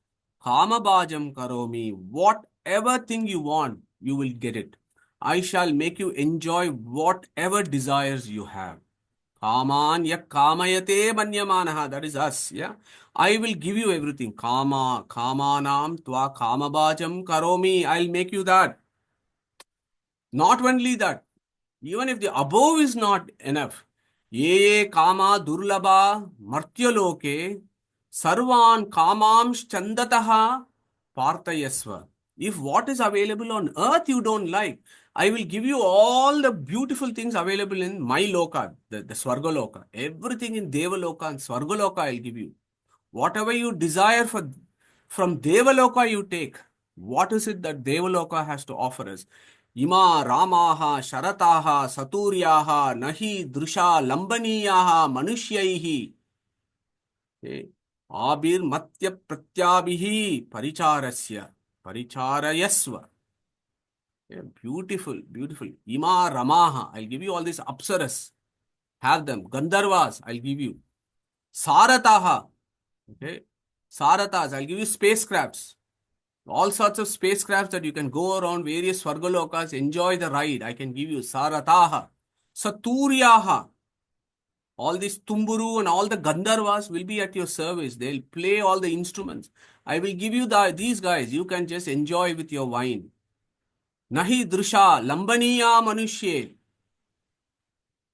kamabajam karomi. Whatever thing you want, you will get it. I shall make you enjoy whatever desires you have. Kaman yak kamayate manyamanaha. That is us. Yeah. I will give you everything. Kamanam tva kamabajam karomi. I'll make you that. Not only that. Even if the above is not enough. Ye kama durlaba martyaloke sarvan kamams chandataha partayasva. If what is available on earth you don't like, I will give you all the beautiful things available in my loka, the Swargaloka. Everything in Devaloka and Swargaloka I'll give you. Whatever you desire from Devaloka you take. What is it that Devaloka has to offer us? Ima Ramaha, Sharataha, Saturyaha, Nahi, Drusha, Lambaniyaha, Manushyahi. Okay. Abir Matya Pratyabhihi, Paricharasya, Paricharayasva. Okay. Beautiful, beautiful. Ima Ramaha, I'll give you all these Apsaras. Have them. Gandharvas, I'll give you. Sarataha, okay. Saratas, I'll give you spacecrafts. All sorts of spacecrafts that you can go around various Swargalokas, enjoy the ride. I can give you Sarataha, Saturyaha. All these Tumburu and all the Gandharvas will be at your service. They'll play all the instruments. I will give you these guys. You can just enjoy with your wine. Nahi Drusha, Lambaniya Manushye.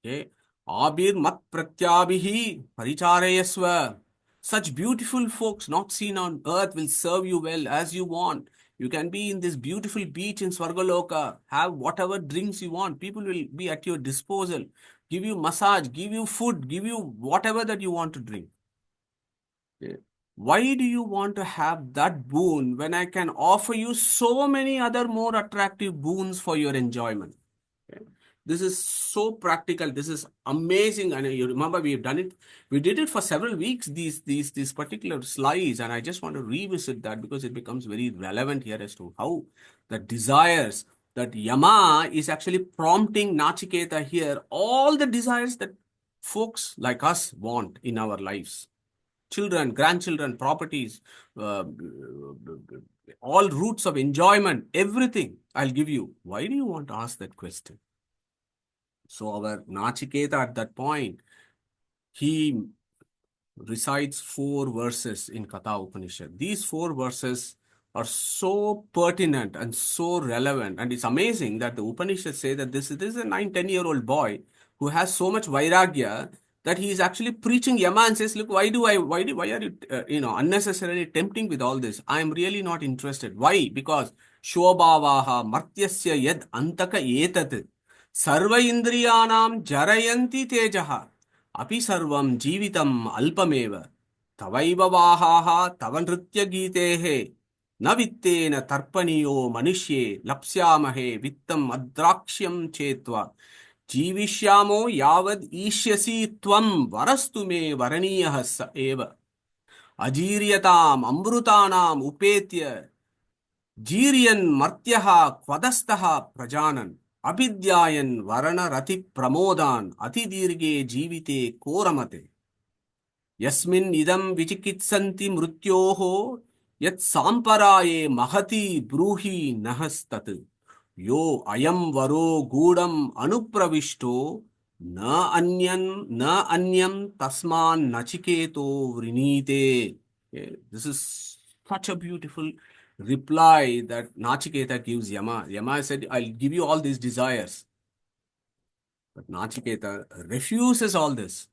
Okay. Abir mat pratyabhihi paricharayasva. Such beautiful folks not seen on earth will serve you well as you want. You can be in this beautiful beach in Swargaloka, have whatever drinks you want. People will be at your disposal, give you massage, give you food, give you whatever that you want to drink. Okay. Why do you want to have that boon when I can offer you so many other more attractive boons for your enjoyment? Okay. This is so practical. This is amazing. And you remember we've done it. We did it for several weeks, these particular slides. And I just want to revisit that because it becomes very relevant here as to how the desires that Yama is actually prompting Nachiketa here, all the desires that folks like us want in our lives. Children, grandchildren, properties, all routes of enjoyment, everything I'll give you. Why do you want to ask that question? So our Nachiketa at that point, he recites 4 verses in Katha Upanishad. These 4 verses are so pertinent and so relevant. And it's amazing that the Upanishads say that this is a 9-10-year-old boy who has so much vairagya that he is actually preaching Yama and says, look, why are you, unnecessarily tempting with all this? I am really not interested. Why? Because Shobhavaha Martyasya Yad Antaka Etat Sarva Indriyanam Jarayanti Tejaha Api Sarvam Jivitam Alpameva Tavaiva Vahaha Tavanritya Gitehe Navittena Tarpaniyo Manishye Lapsyamahe Vittam Adraksham Chetva Jivishyamo Yavad Ishyasi Tvam Varastume Varaniyah Eva Ajiryatam Amrutanam Upetya Jiriyan Martyaha Kvadastaha Prajanan Abhidyayan Varana Rati Pramodan Atidirge Jivite Koramate Yasmin Idam Vichikitsanti Mrutyoho Yat Samparaye Mahati Bruhi Nahastat Yo Ayam Varo Gudam Anupravishto Na Anyam Tasman Nachiketo Vrinite. Okay, this is such a beautiful reply that Nachiketa gives Yama. Yama said, I'll give you all these desires. But Nachiketa refuses all this.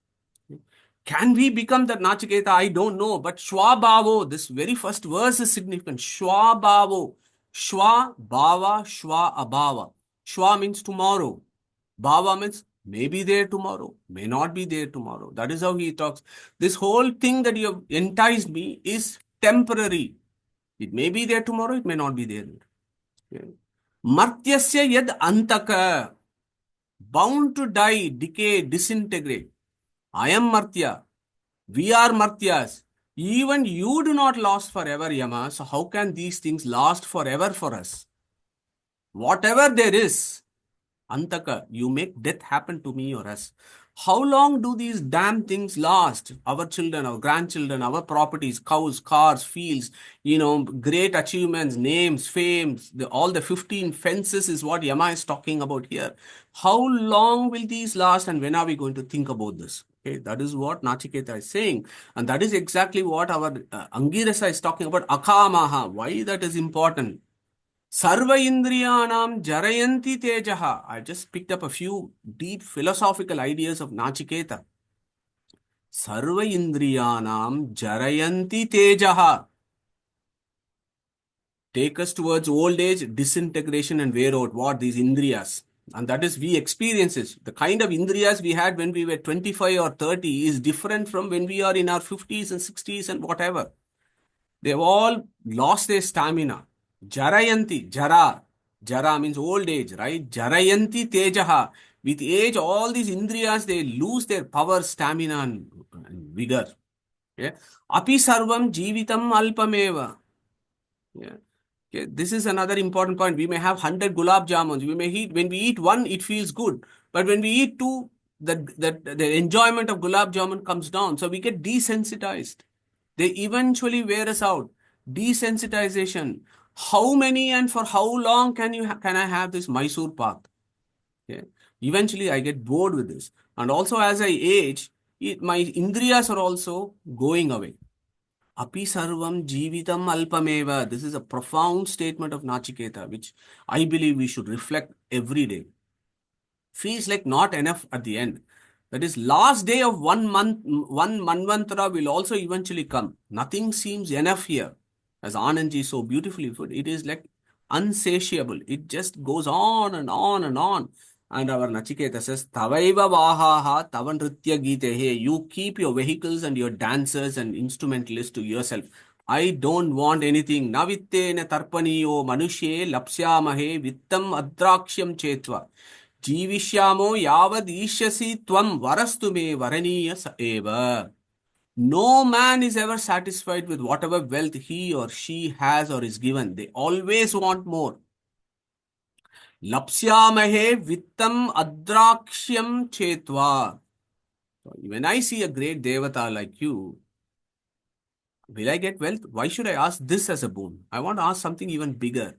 Can we become that Nachiketa? I don't know. But Shwabhavo, this very first verse is significant. Shwabhavo. Shwa, Bhava, Shwa, Abhava. Shwa means tomorrow. Bhava means may be there tomorrow, may not be there tomorrow. That is how he talks. This whole thing that you have enticed me is temporary. It may be there tomorrow, it may not be there. Okay. Martyasya yad antaka, bound to die, decay, disintegrate. I am Martya. We are Martyas. Even you do not last forever, Yama. So how can these things last forever for us? Whatever there is, Antaka, you make death happen to me or us. How long do these damn things last? Our children, our grandchildren, our properties, cows, cars, fields, great achievements, names, fames, all the 15 fences is what Yama is talking about here. How long will these last and when are we going to think about this? Okay, that is what Nachiketa is saying. And that is exactly what our Angirasa is talking about. Akamaha. Why that is important? Sarva Indriyanam Jarayanti Tejaha. I just picked up a few deep philosophical ideas of Nachiketa. Sarva Indriyanam Jarayanti Tejaha. Take us towards old age, disintegration and wear out. What? These Indriyas. And that is, we experience it. The kind of Indriyas we had when we were 25 or 30 is different from when we are in our 50s and 60s and whatever. They've all lost their stamina. Jarayanti, Jara means old age, right? Jarayanti Tejaha. With age, all these Indriyas, they lose their power, stamina and vigor. Yeah. Api Sarvam Jivitam Alpameva. Yeah. Okay. This is another important point. We may have 100 gulab jamuns. We may eat, when we eat one, it feels good. But when we eat two, the enjoyment of gulab jamun comes down. So we get desensitized. They eventually wear us out. Desensitization. How many and for how long can I have this Mysore Pak? Okay. Eventually, I get bored with this. And also, as I age, my indriyas are also going away. Api sarvam jivitam alpameva. This is a profound statement of Nachiketa, which I believe we should reflect every day. feels like not enough at the end. That is, last day of 1 month, one Manvantara will also eventually come. Nothing seems enough here. As Anandji so beautifully put, it is like unsatiable. It just goes on and on and on. And our Nachiketa says, Tavaiva Vahaha Tavanritya Gitehe. You keep your vehicles and your dancers and instrumentalists to yourself. I don't want anything. Navittena tarpaniyo manushe lapsyamahe vittam adraksham chetva. Jivishyamo yavad ishyasi tvam varastu me varaniya sa eva. No man is ever satisfied with whatever wealth he or she has or is given. They always want more. Lapsyamahe vittam adrakshyam chetva. When I see a great devata like you, will I get wealth? Why should I ask this as a boon? I want to ask something even bigger.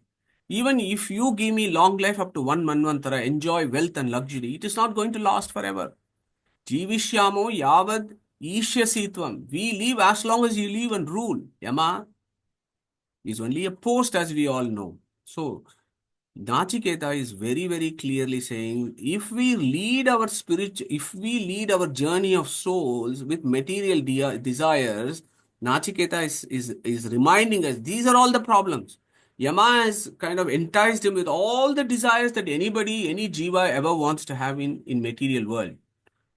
Even if you give me long life up to 1 Manvantara, enjoy wealth and luxury, it is not going to last forever. Jivishyamo yavad ishyasitvam. We live as long as you live and rule. Yama is only a post, as we all know. So, Nachiketa is very, very clearly saying, if we lead our journey of souls with material desires, Nachiketa is reminding us, these are all the problems. Yama has kind of enticed him with all the desires that any jiva ever wants to have in material world.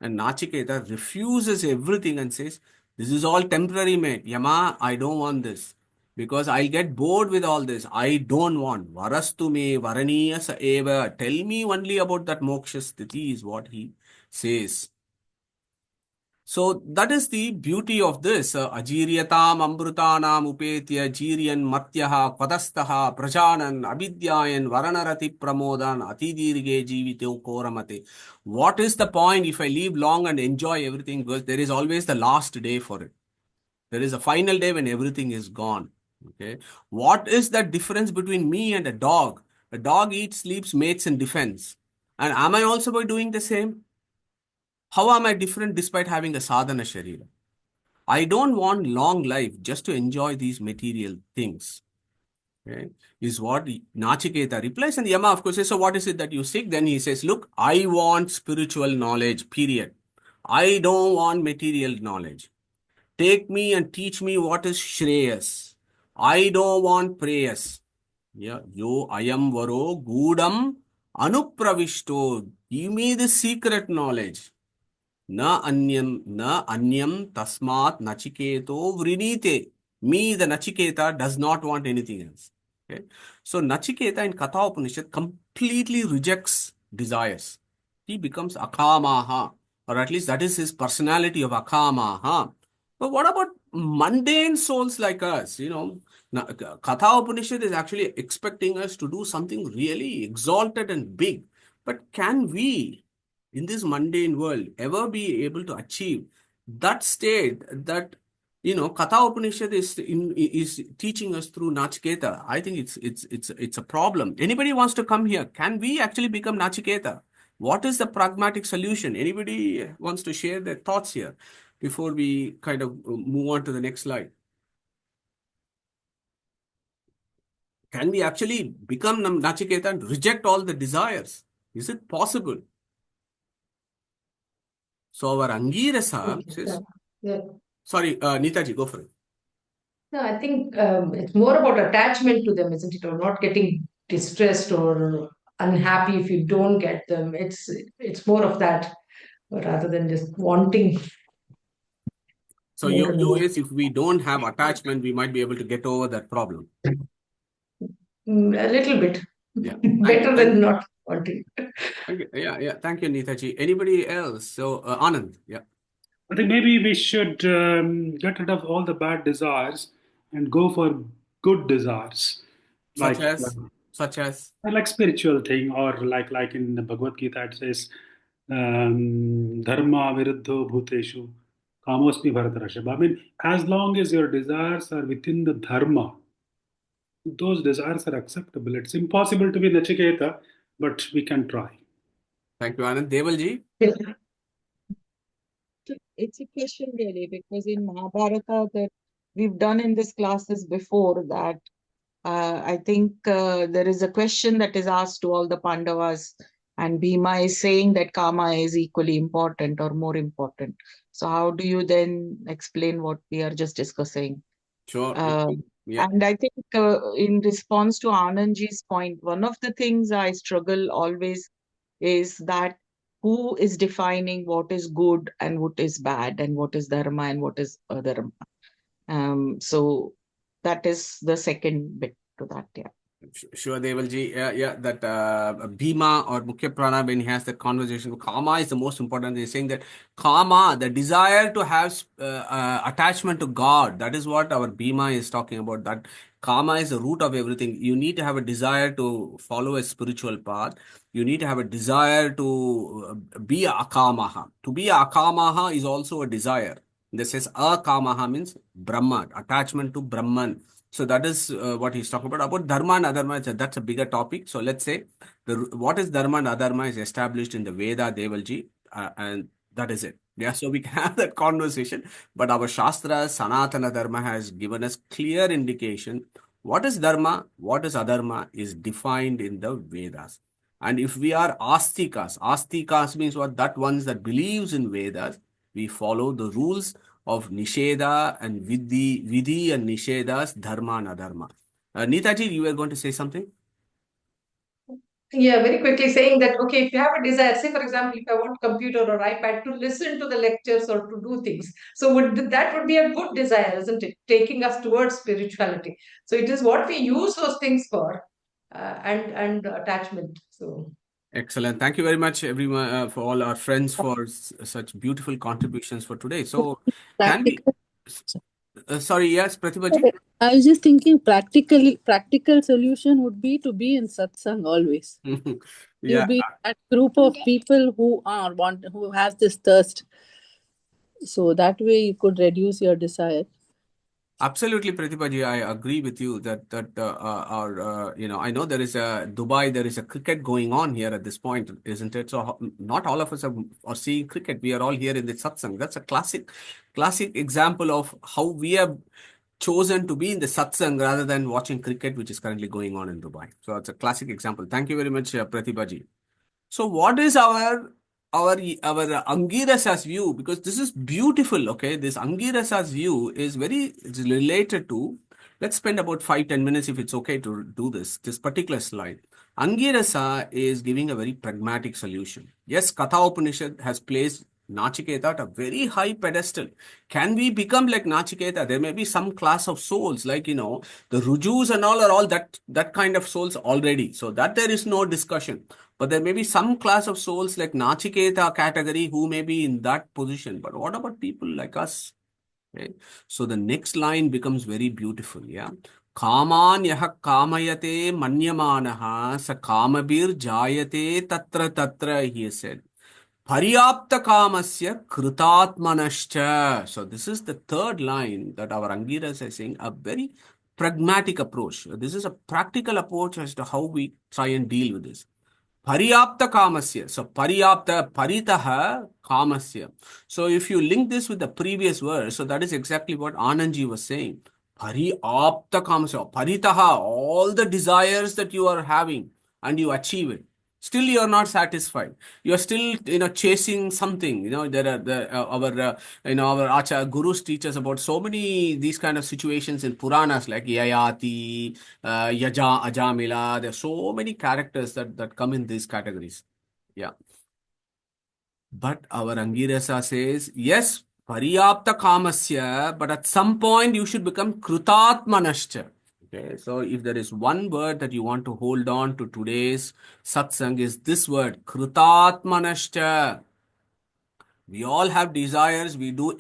And Nachiketa refuses everything and says, this is all temporary, mate. Yama, I don't want this. Because I'll get bored with all this. I don't want. Varastu me varaniya sa eva. Tell me only about that moksha sthiti is what he says. So that is the beauty of this. Ajiryatam amrutanam upetya jiryan matyaha kvadastaha prajanan abidyayan varanarati pramodan atidirge jivito koramate. What is the point if I live long and enjoy everything? Because there is always the last day for it. There is a final day when everything is gone. Okay. What is the difference between me and a dog? A dog eats, sleeps, mates, and defends. And am I also by doing the same? How am I different despite having a sadhana sharira? I don't want long life just to enjoy these material things. Okay. Is what Nachiketa replies. And Yama, of course, says, so what is it that you seek? Then he says, look, I want spiritual knowledge, period. I don't want material knowledge. Take me and teach me what is Shreyas. I don't want prayers. Yeah, yo ayam varo gudam anupravishto. Give me the secret knowledge. Na anyam tasmat nachiketo vrinite. Me, the Nachiketa, does not want anything else. Okay. So Nachiketa in Katha Upanishad completely rejects desires. He becomes akamaha, or at least that is his personality of akamaha. But what about mundane souls like us? Katha Upanishad is actually expecting us to do something really exalted and big. But can we, in this mundane world, ever be able to achieve that state that Katha Upanishad is teaching us through Nachiketa? I think it's a problem. Anybody wants to come here? Can we actually become Nachiketa? What is the pragmatic solution? Anybody wants to share their thoughts here before we kind of move on to the next slide? Can we actually become Nachiketa and reject all the desires? Is it possible? So our Angirasa says, sorry, Neetaji, go for it. No, I think it's more about attachment to them, isn't it? Or not getting distressed or unhappy if you don't get them. It's more of that rather than just wanting. So you is, if we don't have attachment, we might be able to get over that problem. A little bit. Yeah. Better than not wanting. Yeah. Thank you, Neetaji. Anybody else? So Anand, yeah. I think maybe we should get rid of all the bad desires and go for good desires, Such like as like spiritual thing, or like in the Bhagavad Gita it says, dharma viruddho bhuteshu kamosmi bharatarashab. I mean, as long as your desires are within the dharma, those desires are acceptable. It's impossible to be Nachiketa, but we can try. Thank you, Anand. Devalji? It's a question really, because in Mahabharata that we've done in this classes before that I think there is a question that is asked to all the Pandavas And Bhima is saying that karma is equally important or more important. So how do you then explain what we are just discussing? Sure. Yeah. And I think in response to Anandji's point, one of the things I struggle always is that who is defining what is good and what is bad, and what is dharma and what is adharma. So that is the second bit to that. Yeah. Sure, Devalji. Yeah, that Bhima or Mukhya Prana, when he has the conversation, karma is the most important. He's saying that karma, the desire to have attachment to God, that is what our Bhima is talking about. That karma is the root of everything. You need to have a desire to follow a spiritual path. You need to have a desire to be a akamaha. To be a akamaha is also a desire. This says akamaha means Brahman, attachment to Brahman. So that is what he's talking about. About dharma and adharma, that's a bigger topic. So let's say what is dharma and adharma is established in the Veda, Devalji, and that is it. Yeah, so we can have that conversation. But our Shastra, Sanatana Dharma, has given us clear indication what is dharma, what is adharma is defined in the Vedas. And if we are astikas means what? That ones that believes in Vedas, we follow the rules of Nisheda and Vidhi and Nishedas, Dharma and Adharma. Neetaji, you were going to say something? Yeah, very quickly saying that, okay, if you have a desire, say for example, if I want computer or iPad to listen to the lectures or to do things, so that would be a good desire, isn't it? Taking us towards spirituality. So it is what we use those things for, and attachment. So Excellent. Thank you very much, everyone, for all our friends for such beautiful contributions for today. So, can we? Sorry, yes, Pratibhaji? I was just thinking practical solution would be to be in satsang always. Yeah. You be that group of people who have this thirst. So that way you could reduce your desire. Absolutely, Pratibhaji, I agree with you that I know there is a Dubai, there is a cricket going on here at this point, isn't it? So not all of us are seeing cricket. We are all here in the satsang. That's a classic example of how we have chosen to be in the satsang rather than watching cricket, which is currently going on in Dubai. So it's a classic example. Thank you very much, Pratibhaji. So what is our Angirasa's view? Because this is beautiful, okay? This Angirasa's view is it's related to, let's spend about 5-10 minutes if it's okay to do this particular slide. Angirasa is giving a very pragmatic solution. Yes, Katha Upanishad has placed Nachiketa at a very high pedestal. Can we become like Nachiketa? There may be some class of souls, like, the Rujus and all are all that kind of souls already. So that there is no discussion. But there may be some class of souls like Nachiketa category who may be in that position. But what about people like us? Okay. So the next line becomes very beautiful. Yeah. Kaman yaha kamayate manyamanaha sa kamabir jayate tatra, he said. Paryapta kamasya kritatmanascha. So this is the third line that our Angiras is saying, a very pragmatic approach. This is a practical approach as to how we try and deal with this. Paryapta kamasya. So paryapta, paritaha kamasya. So if you link this with the previous verse, so that is exactly what Anandji was saying. Paryapta kamasya. Paritaha, all the desires that you are having and you achieve it. Still, you are not satisfied. You are still, chasing something. There are our Acha Gurus teach us about so many these kind of situations in Puranas like Yayati, Yaja, Ajamila. There are so many characters that come in these categories. Yeah. But our Angirasa says, yes, Paryapta Kamasya, but at some point you should become Krutatmanascha. Okay, so if there is one word that you want to hold on to today's satsang is this word, Krutatmanashcha. We all have desires. We do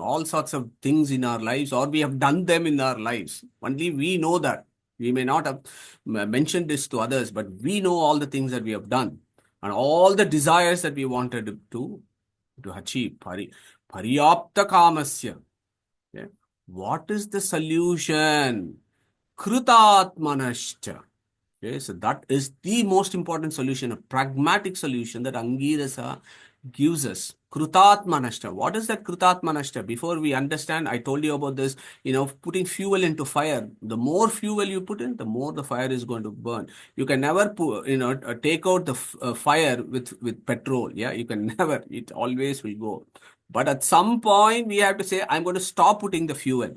all sorts of things in our lives, or we have done them in our lives. Only we know that. We may not have mentioned this to others, but we know all the things that we have done and all the desires that we wanted to achieve. Paryapta kamasya. Okay. What is the solution? Krutatmanashcha. Okay, so that is the most important solution, a pragmatic solution that Angirasa gives us. Krutatmanashta. What is that Krutatmanashta? Before we understand, I told you about this, putting fuel into fire. The more fuel you put in, the more the fire is going to burn. You can never take out the fire with petrol. Yeah, you can never. It always will go. But at some point, we have to say, I'm going to stop putting the fuel.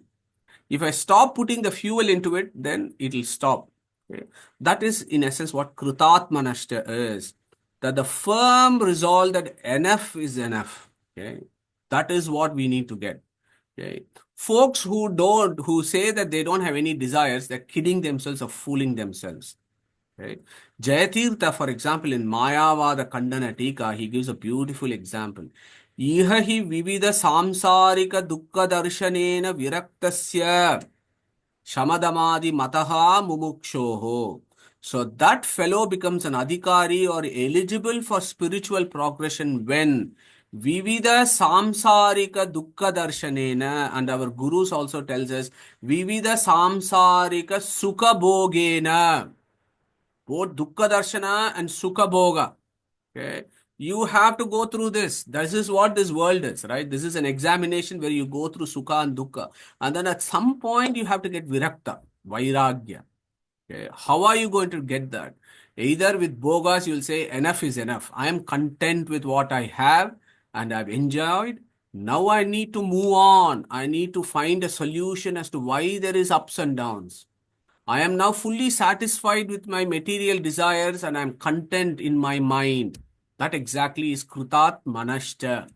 If I stop putting the fuel into it, then it will stop. Okay? That is, in essence, what Krutatmanashta is. That the firm resolve that enough is enough. Okay? That is what we need to get. Okay? Folks who say that they don't have any desires, they're kidding themselves or fooling themselves. Okay? Jayatirtha, for example, in Mayavada Kandana Tika, he gives a beautiful example. Iha hi vivida samsarika dukkha darshanena viraktasya shamadamadi mataha mumukshoho. So that fellow becomes an adhikari or eligible for spiritual progression when vivida samsarika dukkha darshanena, and our gurus also tells us vivida samsarika sukha bhogena. Both dukkha darshana and sukha bhoga. Okay. You have to go through this. This is what this world is, right? This is an examination where you go through sukha and dukkha. And then at some point you have to get virakta, vairagya. Okay. How are you going to get that? Either with bhogas, you'll say enough is enough. I am content with what I have and I've enjoyed. Now I need to move on. I need to find a solution as to why there is ups and downs. I am now fully satisfied with my material desires and I am content in my mind. That exactly is Krutat Manashta.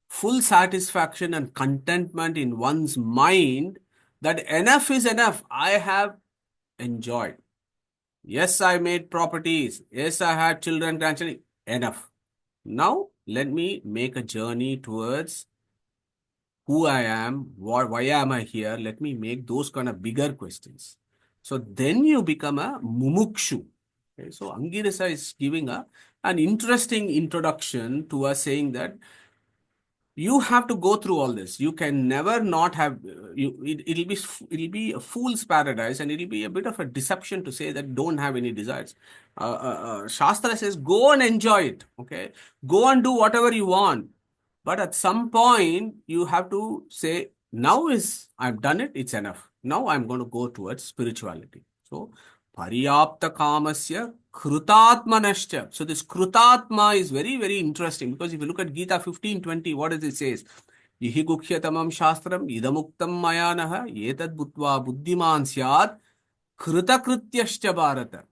Full satisfaction and contentment in one's mind that enough is enough. I have enjoyed. Yes, I made properties. Yes, I had children, grandchildren. Enough. Now, let me make a journey towards who I am, why am I here? Let me make those kind of bigger questions. So then you become a mumukshu. Okay, so Angirasa is giving an interesting introduction to us, saying that you have to go through all this. You can never not have. It'll be a fool's paradise, and it'll be a bit of a deception to say that don't have any desires. Shastra says go and enjoy it. Okay, go and do whatever you want. But at some point, you have to say, now I've done it, it's enough. Now I'm going to go towards spirituality. So, Paryapta Kamasya Krutatmanashcha. So, this Krutatma is very, very interesting because if you look at Gita 15:20, what does it say? Yihi Gukhyatamam Shastram Idamuktam Mayanaha Yetad Bhutva Buddhiman Syat Krutakrityascha Bharata.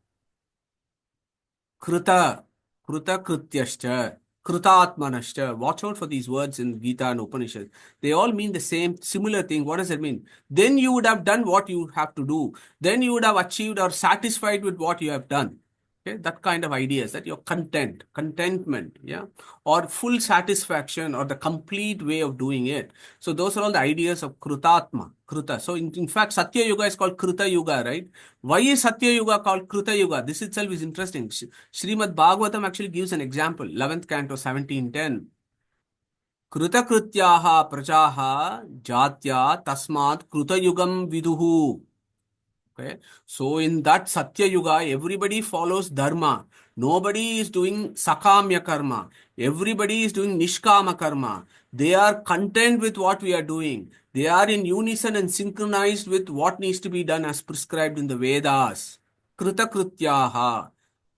Krutakrityascha. Krutatmanashta. Watch out for these words in Gita and Upanishad. They all mean the similar thing. What does it mean? Then you would have done what you have to do. Then you would have achieved or satisfied with what you have done. Okay, that kind of ideas that you're contentment, yeah, or full satisfaction or the complete way of doing it. So those are all the ideas of Krutatma, Kruta. So in fact, Satya Yuga is called Kruta Yuga, right? Why is Satya Yuga called Kruta Yuga? This itself is interesting. Srimad Bhagavatam actually gives an example, 11th canto, 17:10. Kruta Krutyaha Prajaha Jatya Tasmat Kruta Yugam Viduhu. Okay. So in that Satya Yuga, everybody follows Dharma. Nobody is doing Sakamya Karma. Everybody is doing Nishkama Karma. They are content with what we are doing. They are in unison and synchronized with what needs to be done as prescribed in the Vedas. Krita Krutyaha.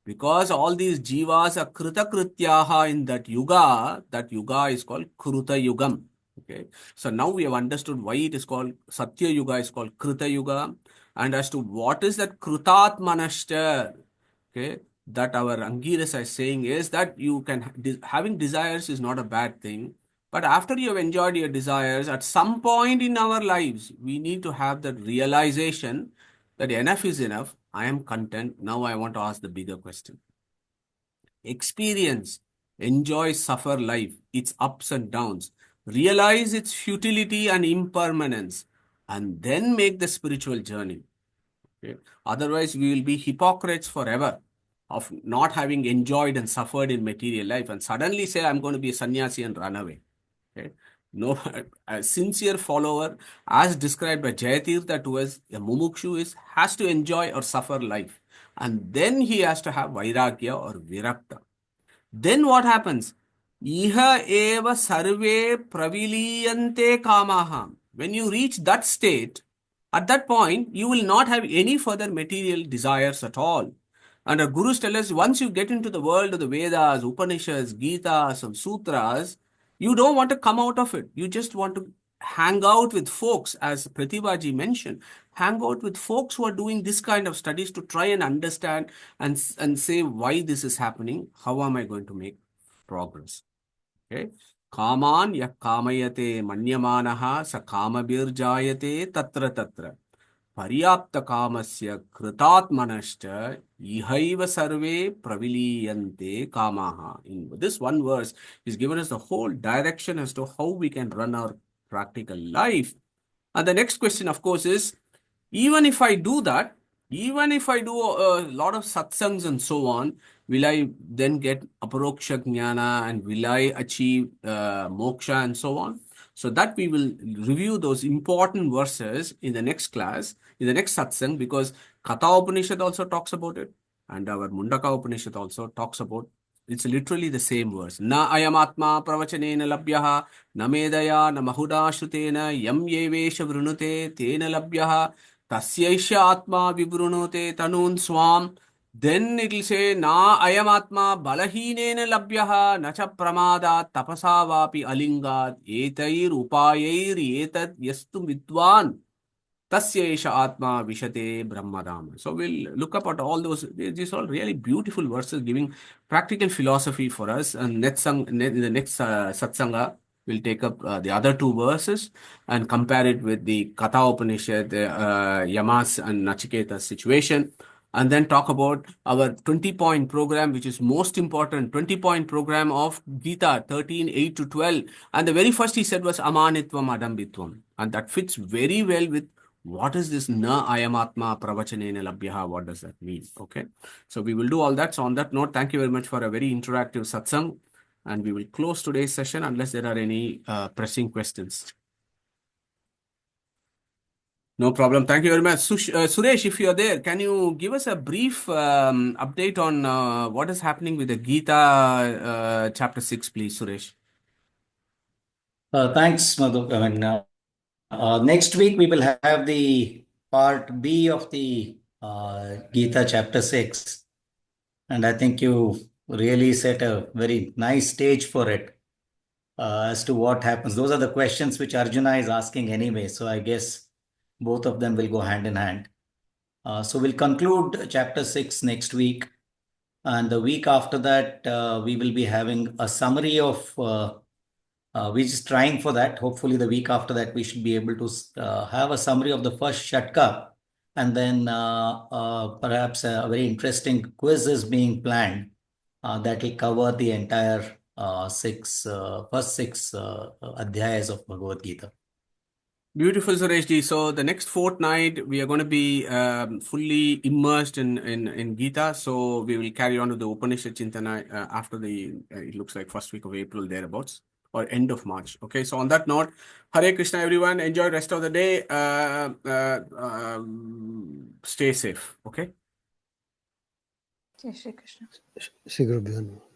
Because all these jivas are Krita Krutyaha in that yuga is called Kruta Yugam. Okay. So now we have understood why it is called Satya Yuga is called Kruta Yuga. And as to what is that Krutatmanashta, okay, that our Angirasa is saying is that you can, having desires is not a bad thing. But after you have enjoyed your desires, at some point in our lives, we need to have that realization that enough is enough. I am content. Now I want to ask the bigger question. Experience, enjoy, suffer life, its ups and downs. Realize its futility and impermanence, and then make the spiritual journey. Okay. Otherwise, we will be hypocrites forever of not having enjoyed and suffered in material life and suddenly say, I'm going to be a sannyasi and run away. Okay. No, a sincere follower, as described by Jayatirtha to us, a mumukshu has to enjoy or suffer life. And then he has to have vairagya or virakta. Then what happens? Iha eva sarve praviliyante kamaha. When you reach that state, at that point, you will not have any further material desires at all. And our gurus tell us once you get into the world of the Vedas, Upanishads, Gitas, and Sutras, you don't want to come out of it. You just want to hang out with folks, as Pratibhaji mentioned, hang out with folks who are doing this kind of studies to try and understand and say why this is happening. How am I going to make progress? Okay. Kaman yak kamayate manyamanaha sa kamabirjayate tatra tatra. Paryapta kamasya kritatmanashcha ihaiva sarve praviliyante kamaha. In this one verse, is given us the whole direction as to how we can run our practical life. And the next question, of course, is even if I do that, even if I do a lot of satsangs and so on, will I then get aparoksha jnana and will I achieve moksha and so on? So that we will review those important verses in the next class, in the next satsang, because Katha Upanishad also talks about it, and our Mundaka Upanishad also talks about. It's literally the same verse. Na ayamatma pravachanena labhyaha, na medaya, na mahuda shrutena, yam yevesha vrunute, tena labhyaha, tasyaisha atma vibrunote tanun swam. Then it will say, na ayamatma balahinena labhyaha, na cha pramada tapasa vapi alingat, etair upayair etat yastu vidwan. Tasyesha Atma Vishate Brahmadam. So we'll look up at all those. These are all really beautiful verses giving practical philosophy for us. And in the next satsanga, we'll take up the other two verses and compare it with the Katha Upanishad, Yamas and Nachiketa's situation. And then talk about our 20-point program, which is most important, 20-point program of Gita 13, 8 to 12. And the very first he said was Amanitvam Adambitvam. And that fits very well with what is this na ayamatma pravachanena labhyaha? What does that mean? Okay. So we will do all that. So on that note, thank you very much for a very interactive satsang. And we will close today's session unless there are any pressing questions. No problem. Thank you very much. Suresh, if you are there, can you give us a brief update on what is happening with the Gita chapter 6, please, Suresh? Thanks, Madhu. I mean, next week we will have the part B of the Gita chapter 6. And I think you really set a very nice stage for it as to what happens. Those are the questions which Arjuna is asking anyway. So I guess both of them will go hand in hand. So we'll conclude chapter 6 next week. And the week after that, we will be having a summary of, we're just trying for that. Hopefully the week after that, we should be able to have a summary of the first Shatka. And then perhaps a very interesting quiz is being planned that will cover the entire first six adhyayas of Bhagavad Gita. Beautiful, Sureshji. So the next fortnight, we are going to be fully immersed in Gita. So we will carry on with the Upanishad Chintana after the, it looks like first week of April, thereabouts, or end of March. Okay, so on that note, Hare Krishna, everyone. Enjoy the rest of the day. Stay safe. Okay. Jai Shri Krishna. Shri Guru Bhyo Namaha.